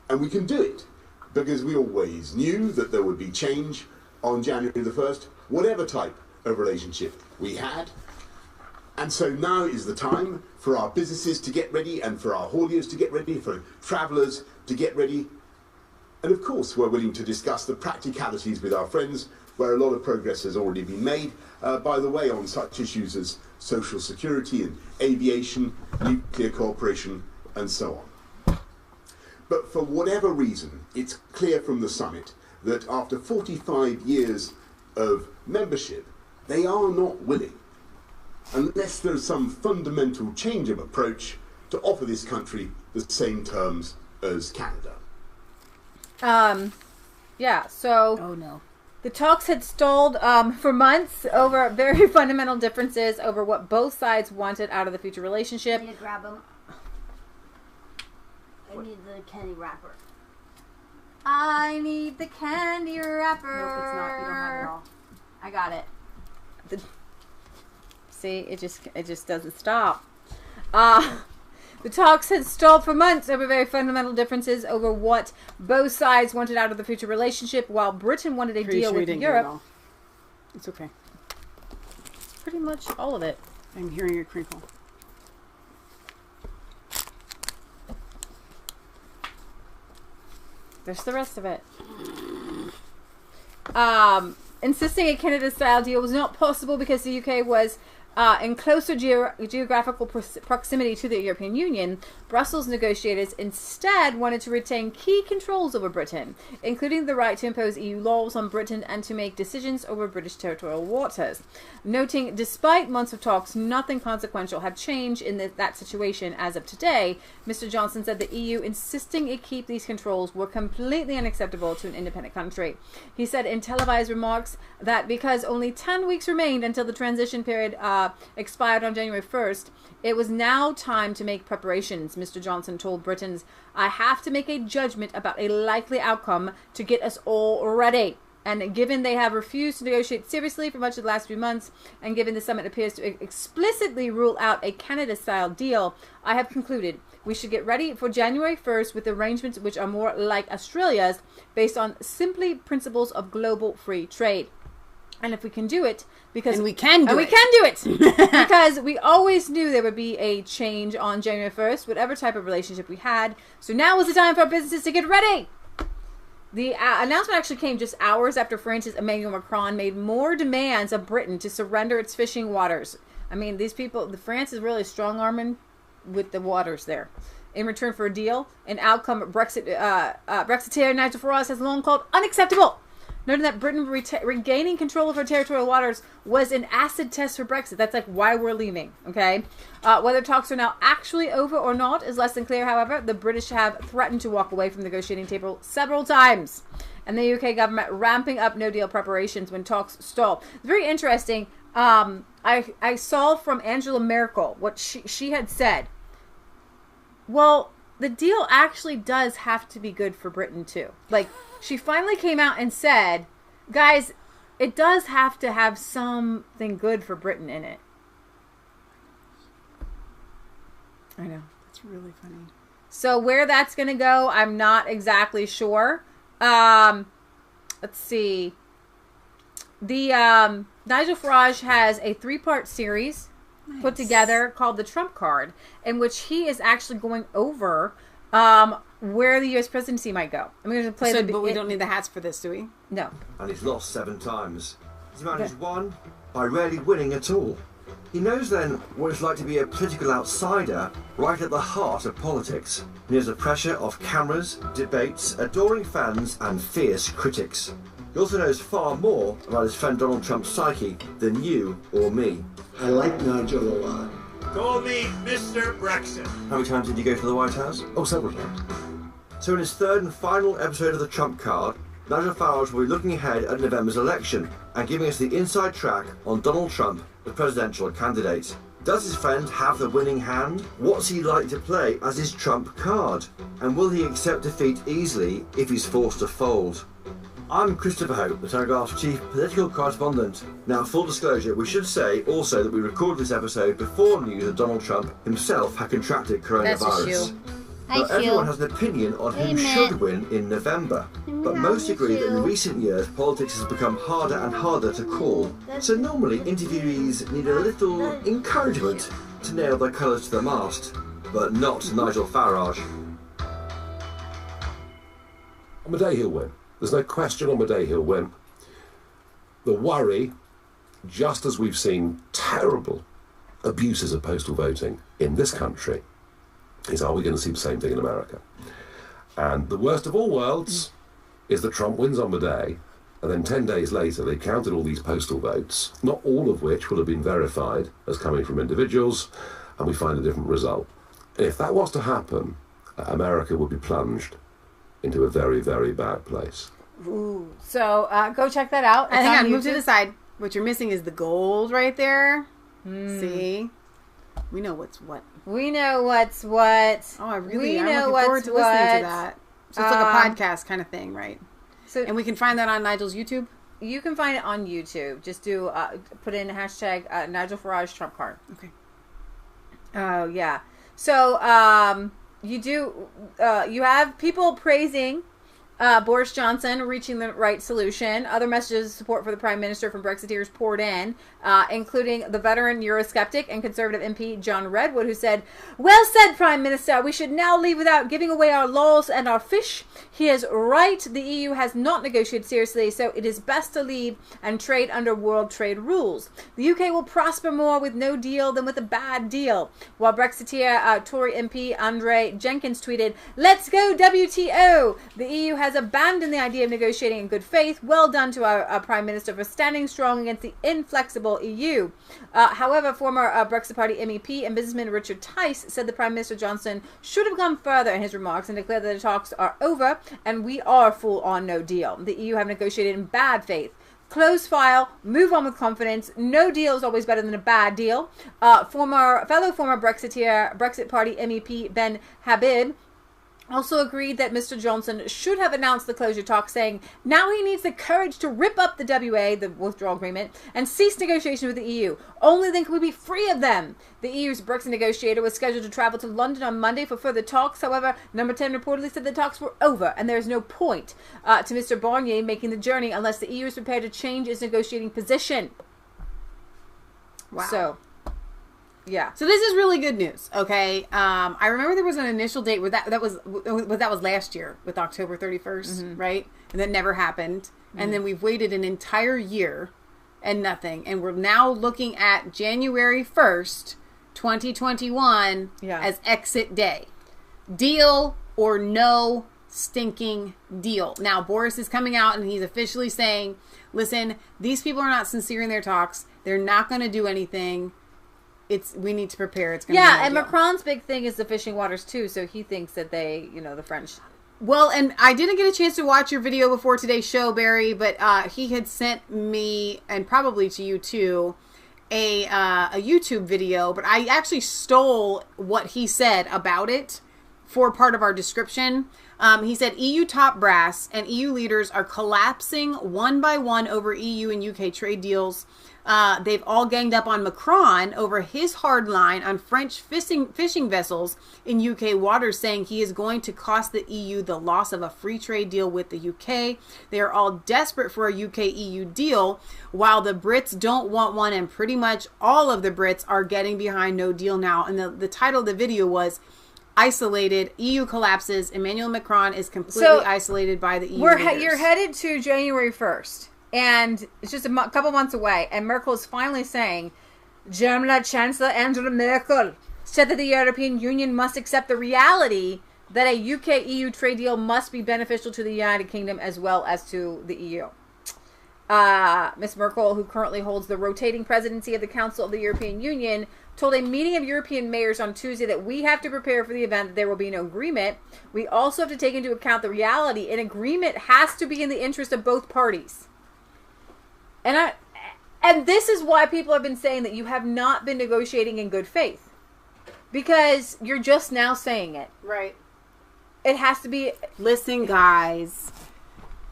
And we can do it because we always knew that there would be change on January the 1st, whatever type of relationship we had. And so now is the time for our businesses to get ready and for our hauliers to get ready, for travellers to get ready. And of course, we're willing to discuss the practicalities with our friends, where a lot of progress has already been made, by the way, on such issues as social security and aviation, nuclear cooperation, and so on. But for whatever reason, it's clear from the summit that after 45 years of membership, they are not willing, unless there's some fundamental change of approach, to offer this country the same terms as Canada. Yeah, so oh no. The talks had stalled for months over very fundamental differences over what both sides wanted out of the future relationship. I need to grab them. I need the candy wrapper. I need the candy wrapper. Nope, it's not. You don't have it all. I got it. See, it just doesn't stop. The talks had stalled for months over very fundamental differences over what both sides wanted out of the future relationship, while Britain wanted a deal with Europe. It's okay. Pretty much all of it. I'm hearing a crinkle. There's the rest of it. Insisting a Canada-style deal was not possible because the UK was in closer geographical proximity to the European Union. Brussels negotiators instead wanted to retain key controls over Britain, including the right to impose EU laws on Britain and to make decisions over British territorial waters. Noting, despite months of talks, nothing consequential had changed in that situation as of today, Mr. Johnson said the EU insisting it keep these controls were completely unacceptable to an independent country. He said in televised remarks that because only 10 weeks remained until the transition period expired on January 1st, it was now time to make preparations. Mr. Johnson told Britons, "I have to make a judgment about a likely outcome to get us all ready. And given they have refused to negotiate seriously for much of the last few months, and given the summit appears to explicitly rule out a Canada-style deal, I have concluded we should get ready for January 1st with arrangements which are more like Australia's, based on simply principles of global free trade." And if we can do it, because we can do it, because we always knew there would be a change on January 1st, whatever type of relationship we had. So now is the time for our businesses to get ready. The announcement actually came just hours after France's Emmanuel Macron made more demands of Britain to surrender its fishing waters. I mean, these people, France is really strong-arming with the waters there. In return for a deal, an outcome Brexiteer Nigel Farage has long called unacceptable, noting that Britain regaining control of her territorial waters was an acid test for Brexit. That's like why we're leaving, okay? Whether talks are now actually over or not is less than clear, however. The British have threatened to walk away from the negotiating table several times. And the UK government ramping up no-deal preparations when talks stall. It's very interesting. I saw from Angela Merkel what she had said. Well, the deal actually does have to be good for Britain, too. Like, she finally came out and said, guys, it does have to have something good for Britain in it. I know. That's really funny. So where that's going to go, I'm not exactly sure. Let's see. The Nigel Farage has a 3-part series put together called the Trump Card, in which he is actually going over where the U.S. presidency might go. I'm going to play but we don't need the hats for this, do we? No. And he's lost 7 times. He's managed one by rarely winning at all. He knows then what it's like to be a political outsider right at the heart of politics. He knows the pressure of cameras, debates, adoring fans and fierce critics. He also knows far more about his friend Donald Trump's psyche than you or me. I like Nigel a lot. Call me Mr. Brexit. How many times did you go to the White House? Oh, several times. So in his 3rd and final episode of the Trump Card, Nigel Farage will be looking ahead at November's election and giving us the inside track on Donald Trump, the presidential candidate. Does his friend have the winning hand? What's he like to play as his Trump card? And will he accept defeat easily if he's forced to fold? I'm Christopher Hope, the Telegraph's chief political correspondent. Now, full disclosure, we should say also that we recorded this episode before news that Donald Trump himself had contracted coronavirus. Now, everyone has an opinion on who should win in November, but most agree that in recent years politics has become harder and harder to call. So normally interviewees need a little encouragement to nail their colours to the mast, but not Nigel Farage. On the day he'll win. There's no question on the day he'll win. The worry, just as we've seen terrible abuses of postal voting in this country, is are we going to see the same thing in America? And the worst of all worlds is that Trump wins on the day, and then 10 days later they counted all these postal votes, not all of which will have been verified as coming from individuals, and we find a different result. And if that was to happen, America would be plunged into a very, very bad place. Ooh. So go check that out. I think I moved to the side. What you're missing is the gold right there. See? We know what's what. We know what's what. Oh, I'm looking forward to listening to that. So it's like a podcast kind of thing, right? So, and we can find that on Nigel's YouTube? You can find it on YouTube. Just do, put in hashtag Nigel Farage Trump Card. Okay. Oh, yeah. So, you have people praising Boris Johnson reaching the right solution. Other messages of support for the Prime Minister from Brexiteers poured in, including the veteran Eurosceptic and Conservative MP John Redwood, who said, "Well said, Prime Minister. We should now leave without giving away our laws and our fish. He is right. The EU has not negotiated seriously, so it is best to leave and trade under world trade rules. The UK will prosper more with no deal than with a bad deal." While Brexiteer Tory MP Andre Jenkins tweeted, "Let's go WTO. The EU has abandoned the idea of negotiating in good faith. Well done to our Prime Minister for standing strong against the inflexible EU." However, former Brexit Party MEP and businessman Richard Tice said the Prime Minister Johnson should have gone further in his remarks and declared that the talks are over and we are full on no deal. The EU have negotiated in bad faith. Close file, move on with confidence. No deal is always better than a bad deal. Fellow former Brexit Party MEP Ben Habib also agreed that Mr. Johnson should have announced the closure talks, saying now he needs the courage to rip up the WA, the withdrawal agreement, and cease negotiation with the EU. Only then can we be free of them. The EU's Brexit negotiator was scheduled to travel to London on Monday for further talks. However, Number 10 reportedly said the talks were over, and there is no point to Mr. Barnier making the journey unless the EU is prepared to change its negotiating position. Wow. So, yeah. So this is really good news. Okay. I remember there was an initial date where that was last year with October 31st, right? And that never happened. And then we've waited an entire year and nothing. And we're now looking at January 1st, 2021 as exit day. Deal or no stinking deal. Now, Boris is coming out and he's officially saying, listen, these people are not sincere in their talks. They're not going to do anything. We need to prepare. It's going to be and Macron's big thing is the fishing waters too. So he thinks that they, the French. Well, and I didn't get a chance to watch your video before today's show, Barry, but he had sent me, and probably to you too, a YouTube video. But I actually stole what he said about it for part of our description. He said EU top brass and EU leaders are collapsing one by one over EU and UK trade deals. They've all ganged up on Macron over his hard line on French fishing vessels in UK waters, saying he is going to cost the EU the loss of a free trade deal with the UK. They are all desperate for a UK-EU deal, while the Brits don't want one, and pretty much all of the Brits are getting behind no deal now. And the title of the video was Isolated, EU collapses, Emmanuel Macron is completely isolated by the EU You're headed to January 1st. And it's just a couple months away. And Merkel is finally saying, German Chancellor Angela Merkel said that the European Union must accept the reality that a UK-EU trade deal must be beneficial to the United Kingdom as well as to the EU. Ms. Merkel, who currently holds the rotating presidency of the Council of the European Union, told a meeting of European mayors on Tuesday that we have to prepare for the event that there will be no agreement. We also have to take into account the reality an agreement has to be in the interest of both parties. And this is why people have been saying that you have not been negotiating in good faith. Because you're just now saying it. Right. It has to be... Listen, guys.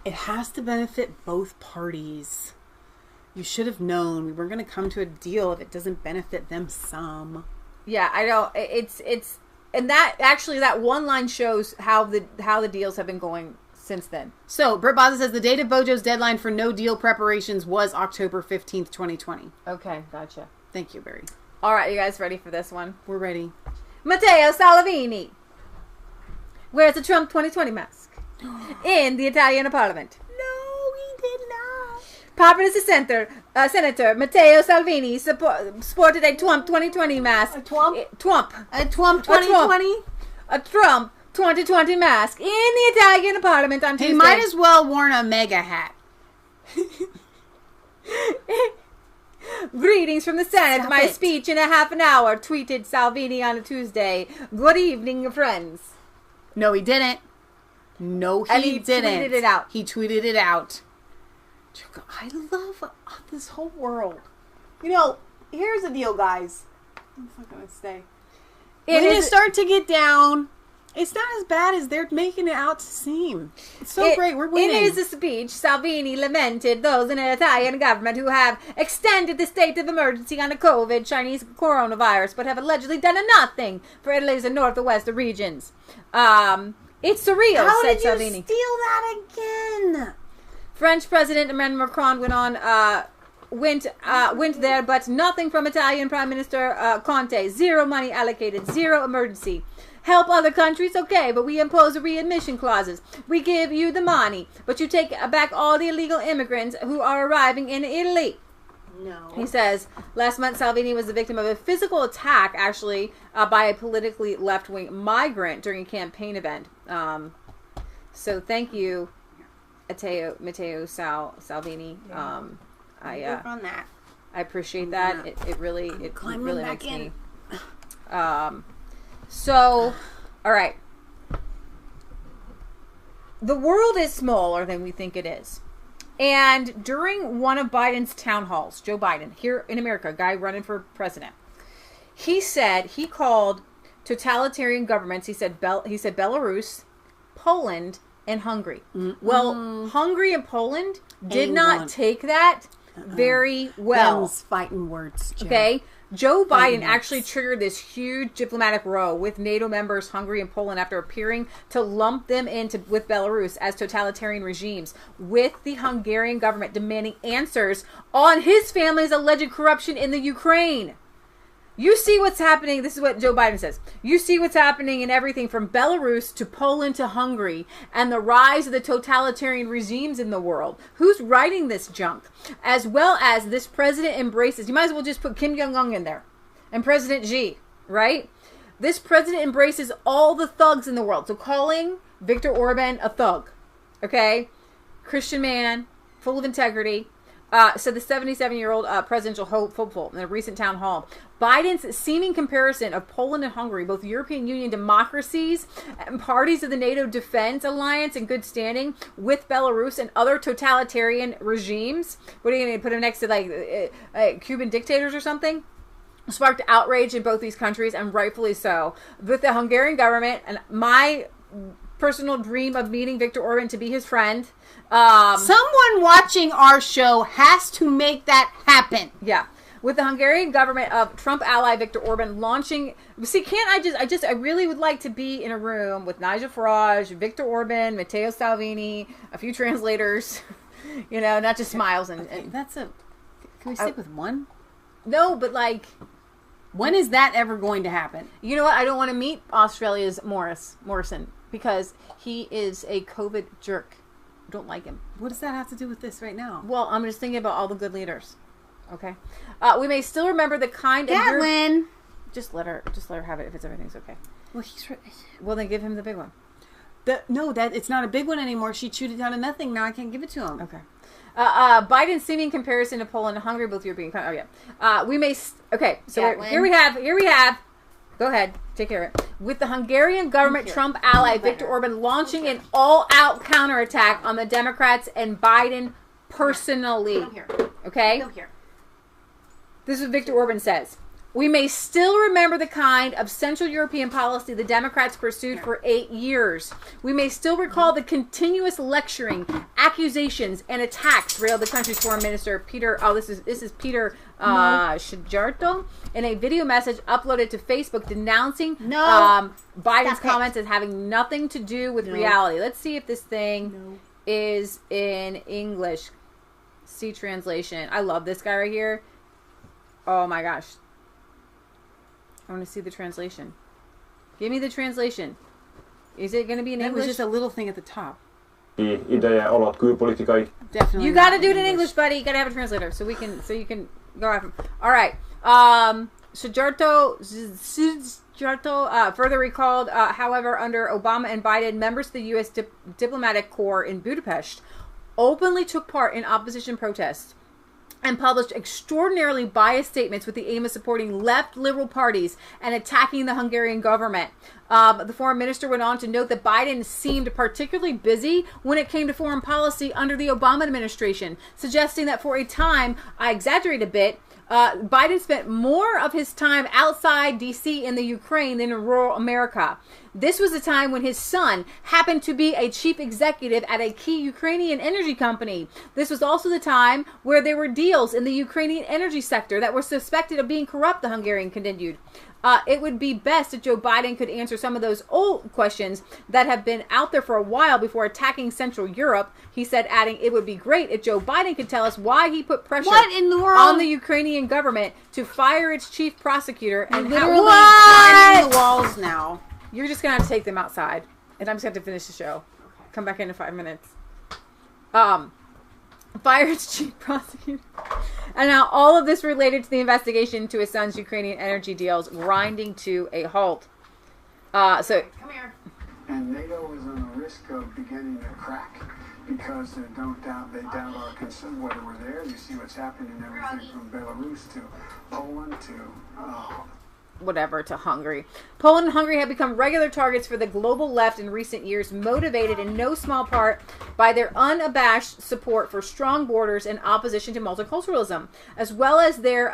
It has to benefit both parties. You should have known we weren't going to come to a deal if it doesn't benefit them some. Yeah, I know. It's and that actually, that one line shows how the deals have been going since then. So, Britt Baza says the date of Bojo's deadline for no deal preparations was October 15th, 2020. Okay, gotcha. Thank you, Barry. All right, you guys ready for this one? We're ready. Matteo Salvini wears a Trump 2020 mask in the Italian parliament. No, he did not. Populist Senator Matteo Salvini sported a Trump 2020 mask. A Trump? A Trump 2020? A Trump 2020 mask in the Italian parliament on Tuesday. He might as well worn a mega hat. Greetings from the Senate. Stop My it. speech in a half an hour, tweeted Salvini on a Tuesday. Good evening, friends. No, he didn't. No, he didn't. He tweeted it out. He tweeted it out. I love this whole world. You know, here's the deal, guys. I'm not going to stay. When you start to get down, it's not as bad as they're making it out to seem. It's so great. We're winning. In his speech, Salvini lamented those in the Italian government who have extended the state of emergency on the COVID Chinese coronavirus, but have allegedly done nothing for Italy's and northwest regions. It's surreal, said Salvini. How did you steal that again? French President Emmanuel Macron went there, but nothing from Italian Prime Minister Conte. Zero money allocated, zero emergency. Help other countries, okay, but we impose readmission clauses. We give you the money, but you take back all the illegal immigrants who are arriving in Italy. No. He says, last month Salvini was the victim of a physical attack, actually, by a politically left-wing migrant during a campaign event. So thank you, Matteo Salvini. Work on that. I appreciate that. It really makes me. So, all right. The world is smaller than we think it is. And during one of Biden's town halls, Joe Biden, here in America, a guy running for president, he said he called totalitarian governments. He said Belarus, Poland, and Hungary. Well, Hungary and Poland did not take that very well. Them's fighting words, Joe. Okay? Joe Biden actually triggered this huge diplomatic row with NATO members Hungary and Poland after appearing to lump them with Belarus as totalitarian regimes, with the Hungarian government demanding answers on his family's alleged corruption in the Ukraine. You see what's happening. This is what Joe Biden says. You see what's happening in everything from Belarus to Poland to Hungary and the rise of the totalitarian regimes in the world. Who's writing this junk? As well as this president embraces, you might as well just put Kim Jong-un in there and President Xi, right? This president embraces all the thugs in the world. So calling Viktor Orban a thug, okay? Christian man, full of integrity. Said the 77-year-old presidential hopeful in a recent town hall. Biden's seeming comparison of Poland and Hungary, both European Union democracies and parties of the NATO Defense Alliance in good standing, with Belarus and other totalitarian regimes. What are you going to put them next to, like, Cuban dictators or something? Sparked outrage in both these countries, and rightfully so. With the Hungarian government, and my personal dream of meeting Viktor Orban to be his friend. Someone watching our show has to make that happen. Yeah. With the Hungarian government of Trump ally Viktor Orban launching... See, I really would like to be in a room with Nigel Farage, Viktor Orban, Matteo Salvini, a few translators, not just smiles and... Can we stick with one? No, but like... When is that ever going to happen? You know what? I don't want to meet Australia's Morrison, because he is a COVID jerk. Don't like him. What does that have to do with this right now? Well, I'm just thinking about all the good leaders. Okay. We may still remember the kind of... Gatlin! Just let her have it if everything's okay. Well, Well, then give him the big one. It's not a big one anymore. She chewed it down to nothing. Now I can't give it to him. Okay. Biden's seeming comparison to Poland and Hungary, both European... Oh, yeah. We may... Okay, so here we have... Go ahead. Take care of it. With the Hungarian government Trump ally Viktor Orban launching an all-out counterattack on the Democrats and Biden personally. Okay? This is what Viktor Orban says. We may still remember the kind of Central European policy the Democrats pursued for 8 years. We may still recall the continuous lecturing, accusations, and attacks railed the country's foreign minister, Peter... Oh, this is Peter Sciarto, in a video message uploaded to Facebook denouncing Biden's comments as having nothing to do with reality. Let's see if this thing is in English. See translation. I love this guy right here. Oh my gosh. I want to see the translation. Give me the translation. Is it going to be in English? It was just a little thing at the top. Definitely. You got to do it in English, buddy. You got to have a translator so you can go after. All right. Sciarto further recalled, however, under Obama and Biden, members of the U.S. diplomatic corps in Budapest openly took part in opposition protests and published extraordinarily biased statements with the aim of supporting left liberal parties and attacking the Hungarian government. The foreign minister went on to note that Biden seemed particularly busy when it came to foreign policy under the Obama administration, suggesting that for a time, I exaggerate a bit, Biden spent more of his time outside D.C. in the Ukraine than in rural America. This was a time when his son happened to be a chief executive at a key Ukrainian energy company. This was also the time where there were deals in the Ukrainian energy sector that were suspected of being corrupt, the Hungarian continued. It would be best if Joe Biden could answer some of those old questions that have been out there for a while before attacking Central Europe, he said, adding, it would be great if Joe Biden could tell us why he put pressure on the Ukrainian government to fire its chief prosecutor and literally climbing the walls now. You're just going to have to take them outside, and I'm just going to have to finish the show. Come back in 5 minutes. Fire its chief prosecutor. And now all of this related to the investigation into his son's Ukrainian energy deals grinding to a halt. Come here. And NATO is on the risk of beginning to crack because they doubt our concern whether we're there. You see what's happening in everything from Belarus to Poland to whatever to Hungary. Poland and Hungary have become regular targets for the global left in recent years, motivated in no small part by their unabashed support for strong borders and opposition to multiculturalism, as well as their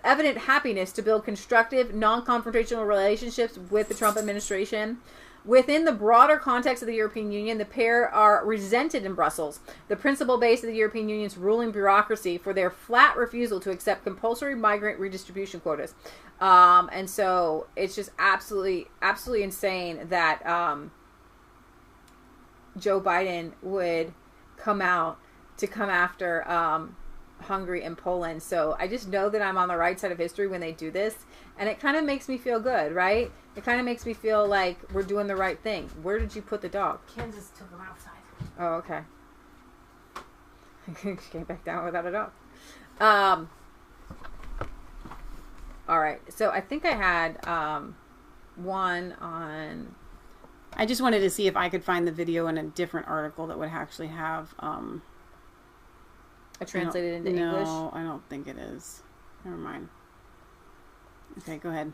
evident happiness to build constructive, non-confrontational relationships with the Trump administration. Within the broader context of the European Union, the pair are resented in Brussels, the principal base of the European Union's ruling bureaucracy, for their flat refusal to accept compulsory migrant redistribution quotas. And so it's just absolutely insane that Joe Biden would come out to come after Hungary and Poland. So I just know that I'm on the right side of history when they do this, and it kind of makes me feel good, right? It kind of makes me feel like we're doing the right thing. Where did you put the dog? Kansas took him outside. Oh, okay. She came back down without a dog. All right. So I think I had one on... I just wanted to see if I could find the video in a different article that would actually have... translated into English? No, I don't think it is. Never mind. Okay, go ahead.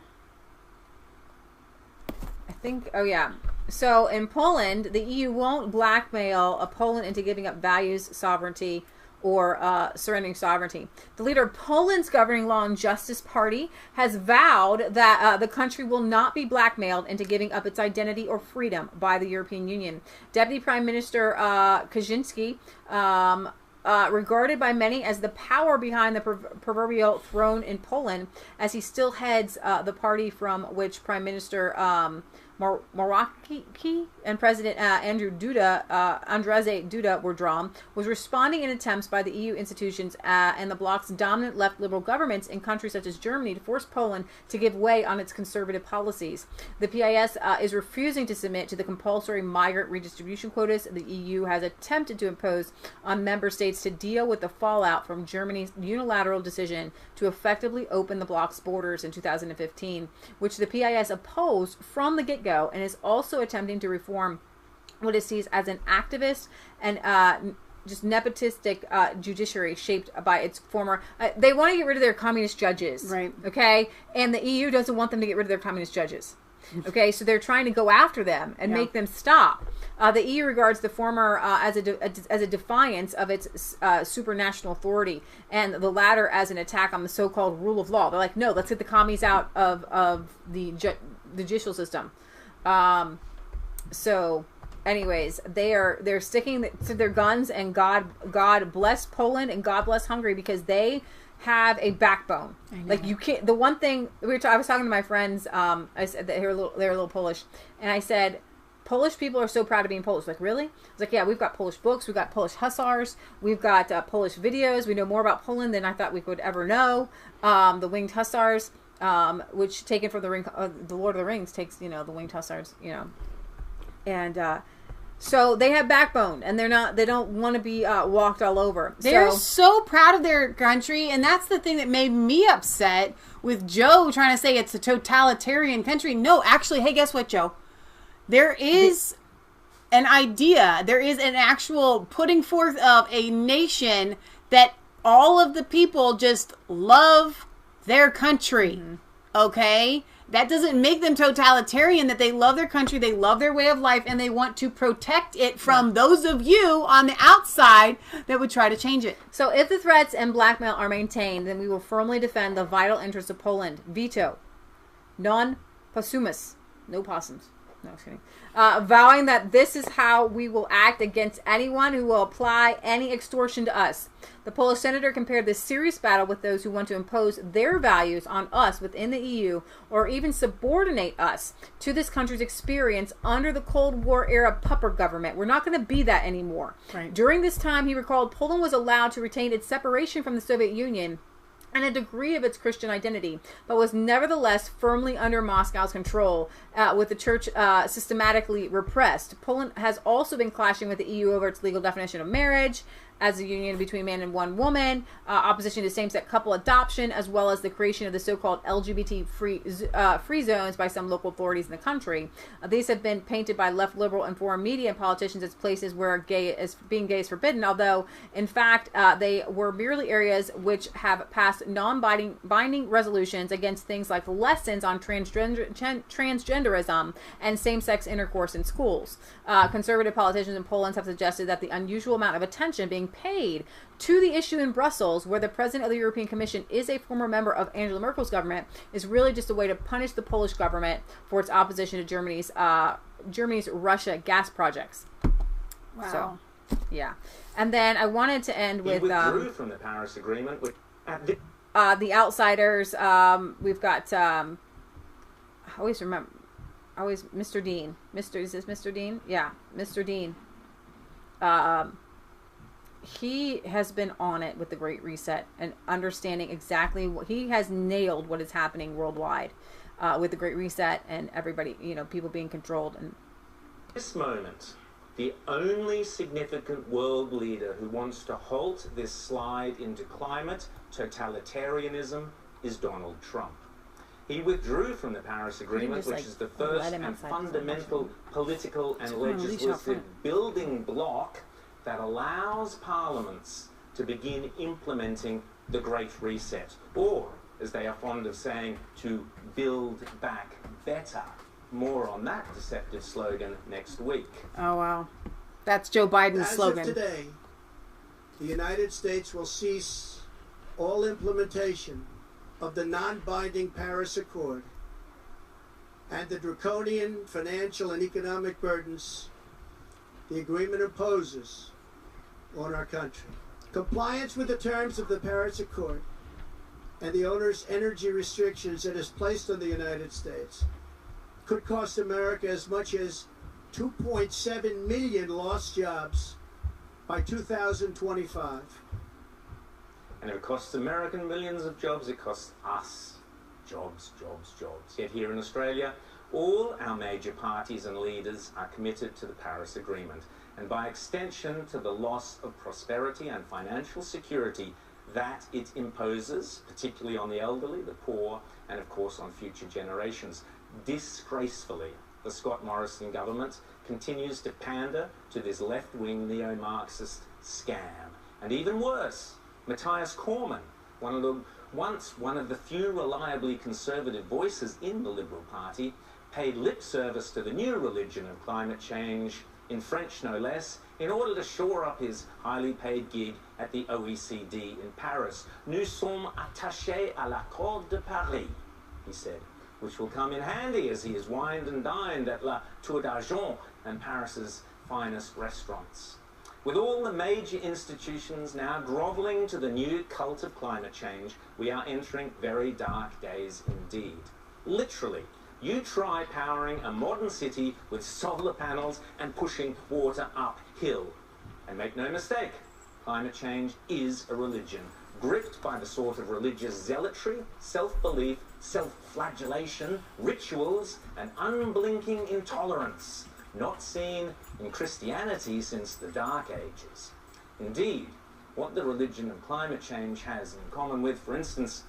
I think, oh yeah. So in Poland, the EU won't blackmail Poland into giving up values, sovereignty, or surrendering sovereignty. The leader of Poland's governing Law and Justice Party has vowed that the country will not be blackmailed into giving up its identity or freedom by the European Union. Deputy Prime Minister Kaczynski, regarded by many as the power behind the proverbial throne in Poland, as he still heads the party from which Prime Minister Morawiecki and President Andrzej Duda were drawn, was responding in attempts by the EU institutions and the bloc's dominant left liberal governments in countries such as Germany to force Poland to give way on its conservative policies. The PIS is refusing to submit to the compulsory migrant redistribution quotas the EU has attempted to impose on member states to deal with the fallout from Germany's unilateral decision to effectively open the bloc's borders in 2015, which the PIS opposed from the get-go, and is also attempting to reform what it sees as an activist and just nepotistic judiciary shaped by its former... they want to get rid of their communist judges. Right. Okay? And the EU doesn't want them to get rid of their communist judges. Okay? So they're trying to go after them and make them stop. The EU regards the former as a defiance of its supranational authority, and the latter as an attack on the so-called rule of law. They're like, no, let's get the commies out of the judicial system. So anyways, they're sticking to their guns, and God bless Poland and God bless Hungary, because they have a backbone. Like, you can't... The one thing I was talking to my friends, I said that they're a little Polish, and I said, Polish people are so proud of being Polish. Like, really? I was like, yeah, we've got Polish books, we've got Polish hussars, we've got Polish videos, we know more about Poland than I thought we could ever know. The winged hussars, which taken from the Lord of the Rings takes, the winged hussars, and so they have backbone, and they don't want to be walked all over. They're so proud of their country, and that's the thing that made me upset with Joe trying to say it's a totalitarian country. No, actually, hey, guess what, Joe? There is an idea, there is an actual putting forth of a nation that all of the people just love their country. Mm-hmm. Okay? That doesn't make them totalitarian, that they love their country, they love their way of life, and they want to protect it from those of you on the outside that would try to change it. So if the threats and blackmail are maintained, then we will firmly defend the vital interests of Poland. Veto. Non possumus. No possums. No, just kidding. Vowing that this is how we will act against anyone who will apply any extortion to us. The Polish senator compared this serious battle with those who want to impose their values on us within the EU, or even subordinate us to this country's experience under the Cold War era puppet government. We're not going to be that anymore. Right. During this time, he recalled, Poland was allowed to retain its separation from the Soviet Union and a degree of its Christian identity, but was nevertheless firmly under Moscow's control, with the church systematically repressed. Poland has also been clashing with the EU over its legal definition of marriage, as a union between man and one woman, opposition to same-sex couple adoption, as well as the creation of the so-called LGBT free zones by some local authorities in the country. These have been painted by left, liberal, and foreign media and politicians as places where being gay is forbidden, although in fact they were merely areas which have passed non-binding resolutions against things like lessons on transgenderism and same-sex intercourse in schools. Conservative politicians in Poland have suggested that the unusual amount of attention being paid to the issue in Brussels, where the president of the European Commission is a former member of Angela Merkel's government, is really just a way to punish the Polish government for its opposition to Germany's Russia gas projects. Wow. So, yeah. And then I wanted to end with He withdrew from the Paris Agreement. The Outsiders. We've got Mr. Dean. Is this Mr. Dean? Yeah, Mr. Dean. He has been on it with the Great Reset and understanding exactly what he has nailed what is happening worldwide with the Great Reset and everybody, people being controlled. And this moment, the only significant world leader who wants to halt this slide into climate totalitarianism is Donald Trump. He withdrew from the Paris Agreement, which is the first and fundamental political and legislative building block that allows parliaments to begin implementing the Great Reset, or, as they are fond of saying, to build back better. More on that deceptive slogan next week. Oh, wow. That's Joe Biden's slogan. As of today, the United States will cease all implementation of the non-binding Paris Accord and the draconian financial and economic burdens the agreement imposes on our country. Compliance with the terms of the Paris Accord and the onerous energy restrictions it has placed on the United States could cost America as much as 2.7 million lost jobs by 2025. And if it costs American millions of jobs, it costs us jobs. Yet here in Australia, all our major parties and leaders are committed to the Paris Agreement, and by extension to the loss of prosperity and financial security that it imposes, particularly on the elderly, the poor, and of course on future generations. Disgracefully, the Scott Morrison government continues to pander to this left-wing neo-Marxist scam. And even worse, Matthias Cormann, once one of the few reliably conservative voices in the Liberal Party, paid lip service to the new religion of climate change, in French no less, in order to shore up his highly paid gig at the OECD in Paris. Nous sommes attachés à l'accord de Paris, he said, which will come in handy as he is wined and dined at La Tour d'Argent and Paris's finest restaurants. With all the major institutions now grovelling to the new cult of climate change, we are entering very dark days indeed. Literally, you try powering a modern city with solar panels and pushing water uphill. And make no mistake, climate change is a religion, gripped by the sort of religious zealotry, self-belief, self-flagellation, rituals, and unblinking intolerance, not seen in Christianity since the Dark Ages. Indeed, what the religion of climate change has in common with, for instance,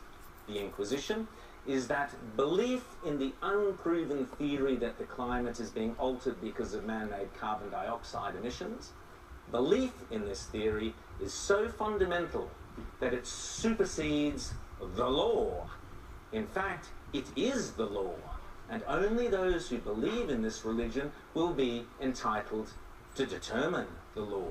the Inquisition, is that belief in the unproven theory that the climate is being altered because of man-made carbon dioxide emissions. Belief in this theory is so fundamental that it supersedes the law. In fact, it is the law, and only those who believe in this religion will be entitled to determine the law.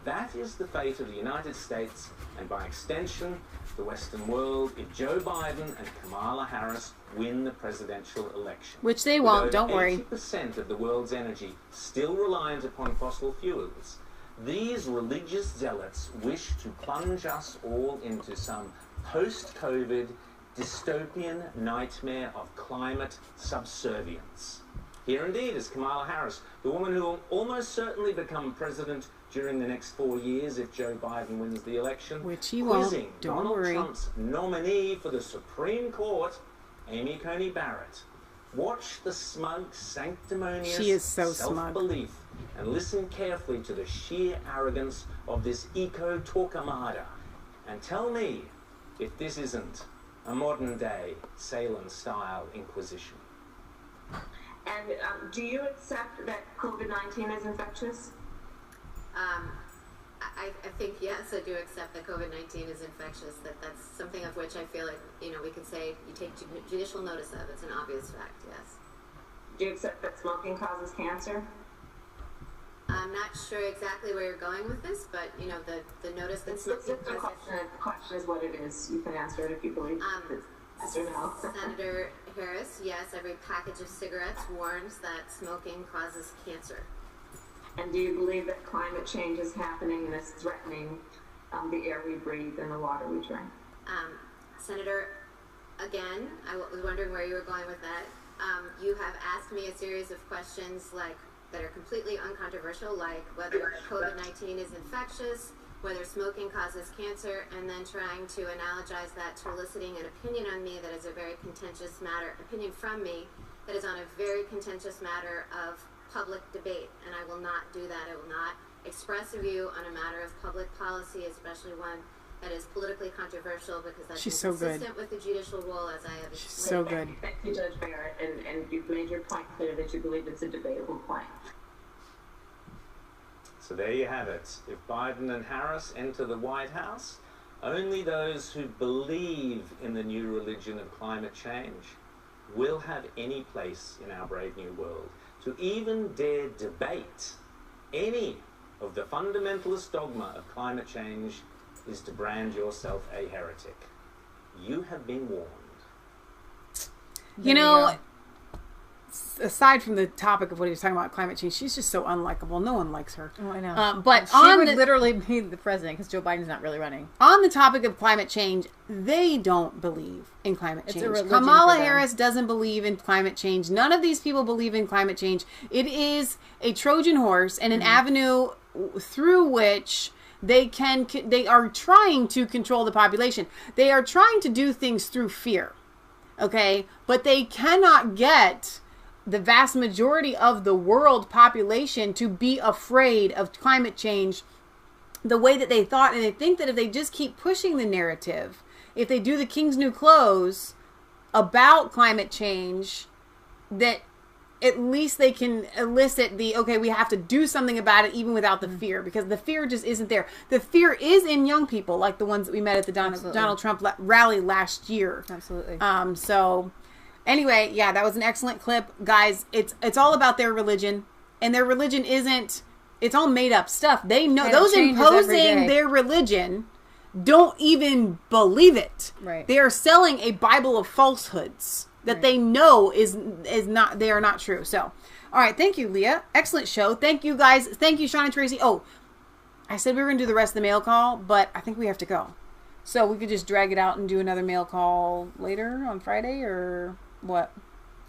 That is the fate of the United States, and by extension, the Western world, if Joe Biden and Kamala Harris win the presidential election. Which they won't, don't worry. 80% of the world's energy still reliant upon fossil fuels. These religious zealots wish to plunge us all into some post-COVID dystopian nightmare of climate subservience. Here indeed is Kamala Harris, the woman who will almost certainly become president during the next 4 years if Joe Biden wins the election. Which he won't, don't Donald worry. Trump's nominee for the Supreme Court, Amy Coney Barrett, Watch the smug, sanctimonious She is so smug. self-belief and listen carefully to the sheer arrogance of this eco-talkamada. And tell me if this isn't a modern-day Salem-style inquisition. And do you accept that COVID-19 is infectious? I think, yes, I do accept that COVID-19 is infectious. That's something of which I feel like, we could say you take judicial notice of. It's an obvious fact, yes. Do you accept that smoking causes cancer? I'm not sure exactly where you're going with this, but, the notice that smoking causes... The question is what it is. You can answer it if you believe it's yes or no. Senator Harris, yes, every package of cigarettes warns that smoking causes cancer. And do you believe that climate change is happening and is threatening the air we breathe and the water we drink? Senator, again, I was wondering where you were going with that. You have asked me a series of questions that are completely uncontroversial, like whether COVID-19 is infectious, whether smoking causes cancer, and then trying to analogize that to eliciting an opinion on me that is a very contentious matter, opinion from me that is on a very contentious matter of public debate, and I will not do that. I will not express a view on a matter of public policy, especially one that is politically controversial, because that's consistent with the judicial role, as I have explained. She's so good. Thank you, Judge Barrett, and you've made your point clear that you believe it's a debatable point. So there you have it. If Biden and Harris enter the White House, only those who believe in the new religion of climate change will have any place in our brave new world. To even dare debate any of the fundamentalist dogma of climate change is to brand yourself a heretic. You have been warned. Aside from the topic of what he was talking about, climate change, she's just so unlikable. No one likes her. Oh, I know. But she would literally be the president because Joe Biden's not really running. On the topic of climate change, they don't believe in climate change. It's a religion Kamala for them. Harris doesn't believe in climate change. None of these people believe in climate change. It is a Trojan horse and an avenue through which they are trying to control the population. They are trying to do things through fear. Okay? But they cannot get the vast majority of the world population to be afraid of climate change the way that they thought. And they think that if they just keep pushing the narrative, if they do the King's New Clothes about climate change, that at least they can elicit we have to do something about it even without the fear, because the fear just isn't there. The fear is in young people, like the ones that we met at the Donald Trump rally last year. Absolutely. So anyway, yeah, that was an excellent clip. Guys, it's all about their religion, and their religion it's all made up stuff. They know and those imposing their religion don't even believe it. Right. They are selling a Bible of falsehoods that they know is not, they are not true. So, all right. Thank you, Leah. Excellent show. Thank you, guys. Thank you, Sean and Tracy. Oh, I said we were going to do the rest of the mail call, but I think we have to go. So we could just drag it out and do another mail call later on Friday, or what?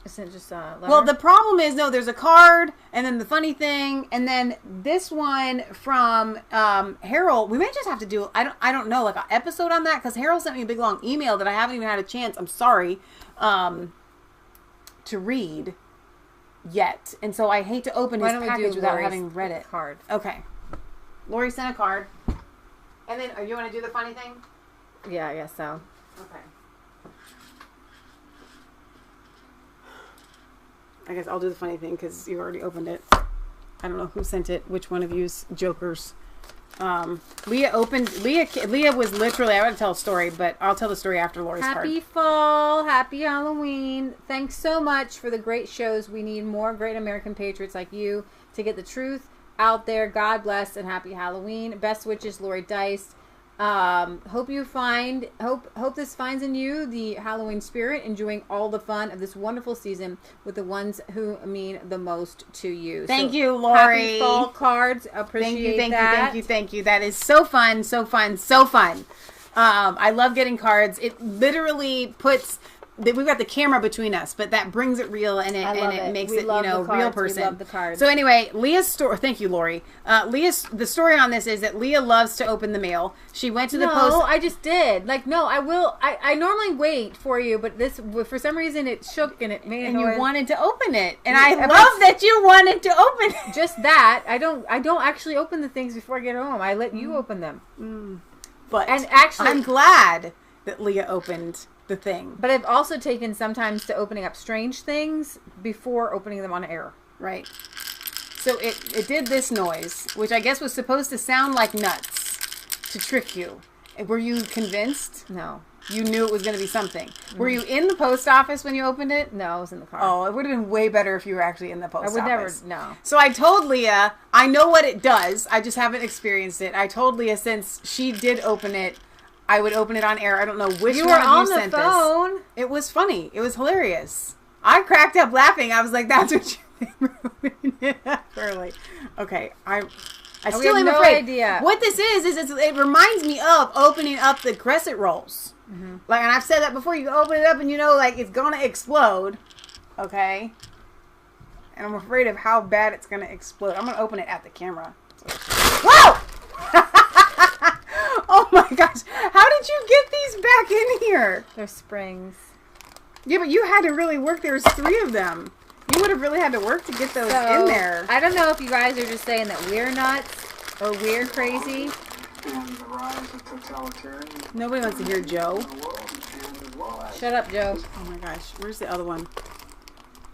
Isn't it just well, the problem is, there's a card, and then the funny thing, and then this one from Harold. We may just have to do, I don't know, like an episode on that, because Harold sent me a big long email that I haven't even had a chance, I'm sorry, to read yet. And so I hate to open his package without having read it. Card. Okay. Lori sent a card. And then, you want to do the funny thing? Yeah, I guess so. Okay. I guess I'll do the funny thing because you already opened it. I don't know who sent it. Which one of you's jokers? Leah was literally, I want to tell a story, but I'll tell the story after Lori's card. Happy fall. Happy Halloween. Thanks so much for the great shows. We need more great American patriots like you to get the truth out there. God bless and happy Halloween. Best wishes, Lori Dice. Hope this finds in you the Halloween spirit, enjoying all the fun of this wonderful season with the ones who mean the most to you. Thank you, Lori. Happy fall cards. Appreciate that. Thank you. That is so fun. I love getting cards. It literally puts we've got the camera between us, but that brings it real and it makes it, real person. We love the cards. So anyway, Leah's story. Thank you, Lori. The story on this is that Leah loves to open the mail. She went to the post. No, I just did. Like, no, I will. I normally wait for you, but this, for some reason, it shook and it made and noise. you wanted to open it, and I love that you wanted to open it. Just that. I don't actually open the things before I get home. I let you open them. But and actually, I'm glad that Leah opened the thing. But I've also taken sometimes to opening up strange things before opening them on air. Right. So it did this noise, which I guess was supposed to sound like nuts to trick you. Were you convinced? No. You knew it was going to be something. Were you in the post office when you opened it? No, I was in the car. Oh, it would have been way better if you were actually in the post office. I would never, no. So I told Leah, I know what it does. I just haven't experienced it. I told Leah since she did open it, I would open it on air. I don't know which one of you sent this. You were on the phone. It was funny. It was hilarious. I cracked up laughing. I was like, that's what you think we're opening it up early. Okay, I still am afraid. Idea. What this is it reminds me of opening up the crescent rolls. Mm-hmm. Like, and I've said that before. You open it up and it's gonna explode. Okay, and I'm afraid of how bad it's gonna explode. I'm gonna open it at the camera. Whoa! Oh my gosh! How did you get these back in here? They're springs. Yeah, but you had to really work. There's 3 of them. You would have really had to work to get those in there. I don't know if you guys are just saying that we're nuts or we're crazy. And the rise of totalitarian. Nobody wants to hear Joe. Shut up, Joe. Oh my gosh, where's the other one?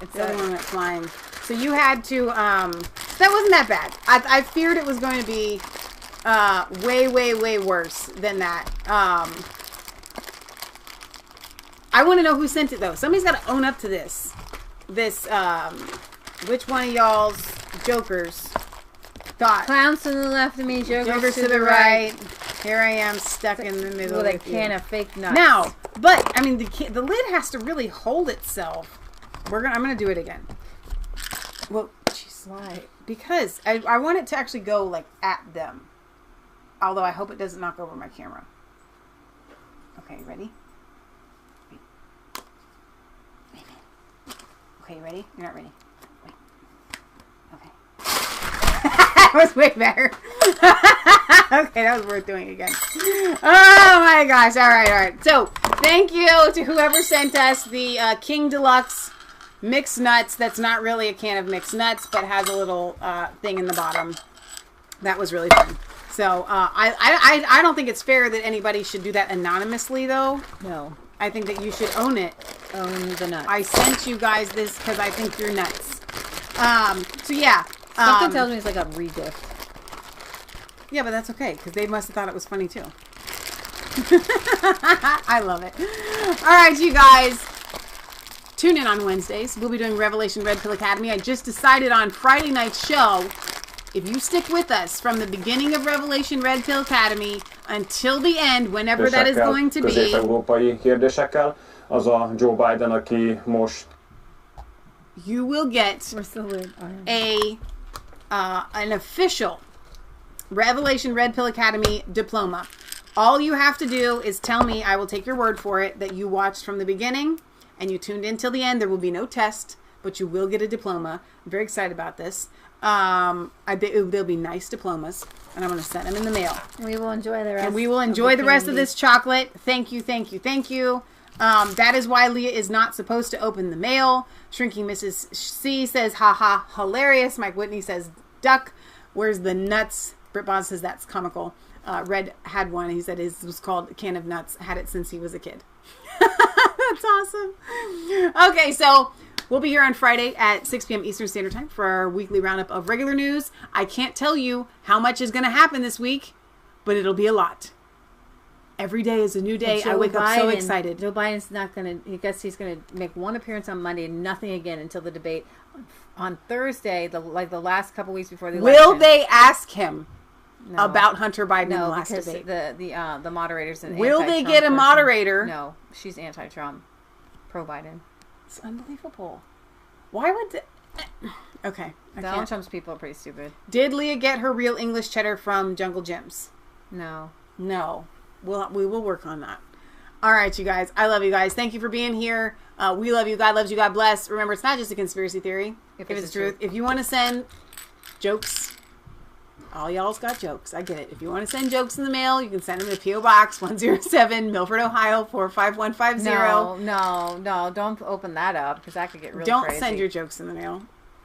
It's the other one that's flying. So you had to. That wasn't that bad. I feared it was going to be way worse than that. I want to know who sent it though. Somebody's got to own up to this. Which one of y'all's jokers thought? Clowns to the left of me, jokers to the right. Here I am stuck in the middle with a can of fake nuts. Now, but I mean the lid has to really hold itself. I'm gonna do it again. Well, jeez, why? Because I want it to actually go like at them. Although I hope it doesn't knock over my camera. Okay, ready? Wait a minute. Okay, ready? You're not ready. Wait. Okay. That was way better. Okay, that was worth doing again. Oh my gosh. All right. So, thank you to whoever sent us the King Deluxe mixed nuts. That's not really a can of mixed nuts, but has a little thing in the bottom. That was really fun. So, I don't think it's fair that anybody should do that anonymously, though. No. I think that you should own it. Own the nuts. I sent you guys this because I think you're nuts. So, yeah. Something tells me it's like a re-gift. Yeah, but that's okay, because they must have thought it was funny, too. I love it. All right, you guys. Tune in on Wednesdays. We'll be doing Revelation Red Pill Academy. I just decided on Friday night's show, if you stick with us from the beginning of Revelation Red Pill Academy until the end, whenever that is going to be, közép-európai kérdésekkel, az a Joe Biden, aki most you will get an official Revelation Red Pill Academy diploma. All you have to do is tell me, I will take your word for it, that you watched from the beginning and you tuned in till the end. There will be no test, but you will get a diploma. I'm very excited about this. There'll be nice diplomas, and I'm going to send them in the mail. We will enjoy the rest. And we will enjoy the rest of this chocolate. Thank you. That is why Leah is not supposed to open the mail. Shrinking Mrs. C says, haha, hilarious. Mike Whitney says, duck. Where's the nuts? Britt Bond says, that's comical. Red had one. He said it was called a can of nuts. Had it since he was a kid. That's awesome. Okay, so we'll be here on Friday at 6 p.m. Eastern Standard Time for our weekly roundup of regular news. I can't tell you how much is going to happen this week, but it'll be a lot. Every day is a new day. I wake up so excited. Joe Biden's not going to, I guess he's going to make one appearance on Monday and nothing again until the debate on Thursday, the last couple weeks before the election. Will they ask him about Hunter Biden in the last debate? The moderators and will they get a moderator? No, she's anti-Trump, pro-Biden. It's unbelievable. Why would okay? Donald Trump's people are pretty stupid. Did Leah get her real English cheddar from Jungle Gyms? No. We will work on that. All right, you guys. I love you guys. Thank you for being here. We love you. God loves you. God bless. Remember, it's not just a conspiracy theory. If it's the truth. If you want to send jokes, all y'all's got jokes. I get it. If you want to send jokes in the mail, you can send them to P.O. Box 107, Milford, Ohio 45150. No, don't open that up because that could get really Don't crazy. send your jokes in the mail.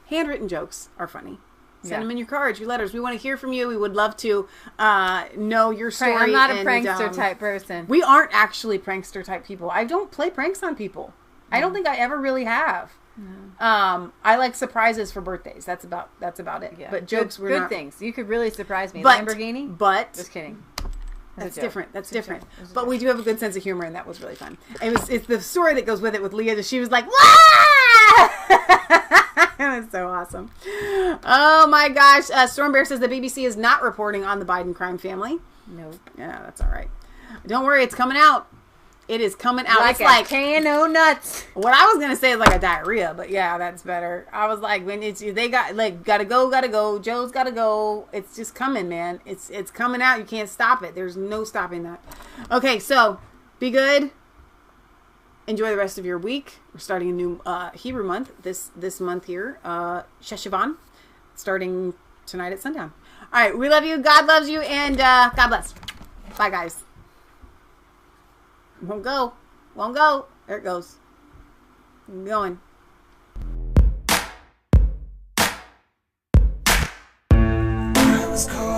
Handwritten jokes are funny. Send them in your cards, your letters. We want to hear from you. We would love to know your story. I'm not a prankster type person. We aren't actually prankster type people. I don't play pranks on people. I don't think I ever really have. I like surprises for birthdays. That's about it. Yeah. But jokes were good not things. You could really surprise me. But, Lamborghini? But just kidding. That's different. That's different. But we do have a good sense of humor, and that was really fun. It's the story that goes with it with Leah. She was like, "Wah!" It was so awesome. Oh my gosh. Storm Bear says the BBC is not reporting on the Biden crime family. Nope. Yeah, that's all right. Don't worry, it's coming out. It is coming out. Like it's like can o' nuts. What I was gonna say is like a diarrhea, but yeah, that's better. I was like, when they got like gotta go. Joe's gotta go. It's just coming, man. It's coming out. You can't stop it. There's no stopping that. Okay, so be good. Enjoy the rest of your week. We're starting a new Hebrew month this month here, Sheshavan, starting tonight at sundown. All right, we love you. God loves you, and God bless. Bye, guys. Won't go. There it goes. I'm going. I was cold.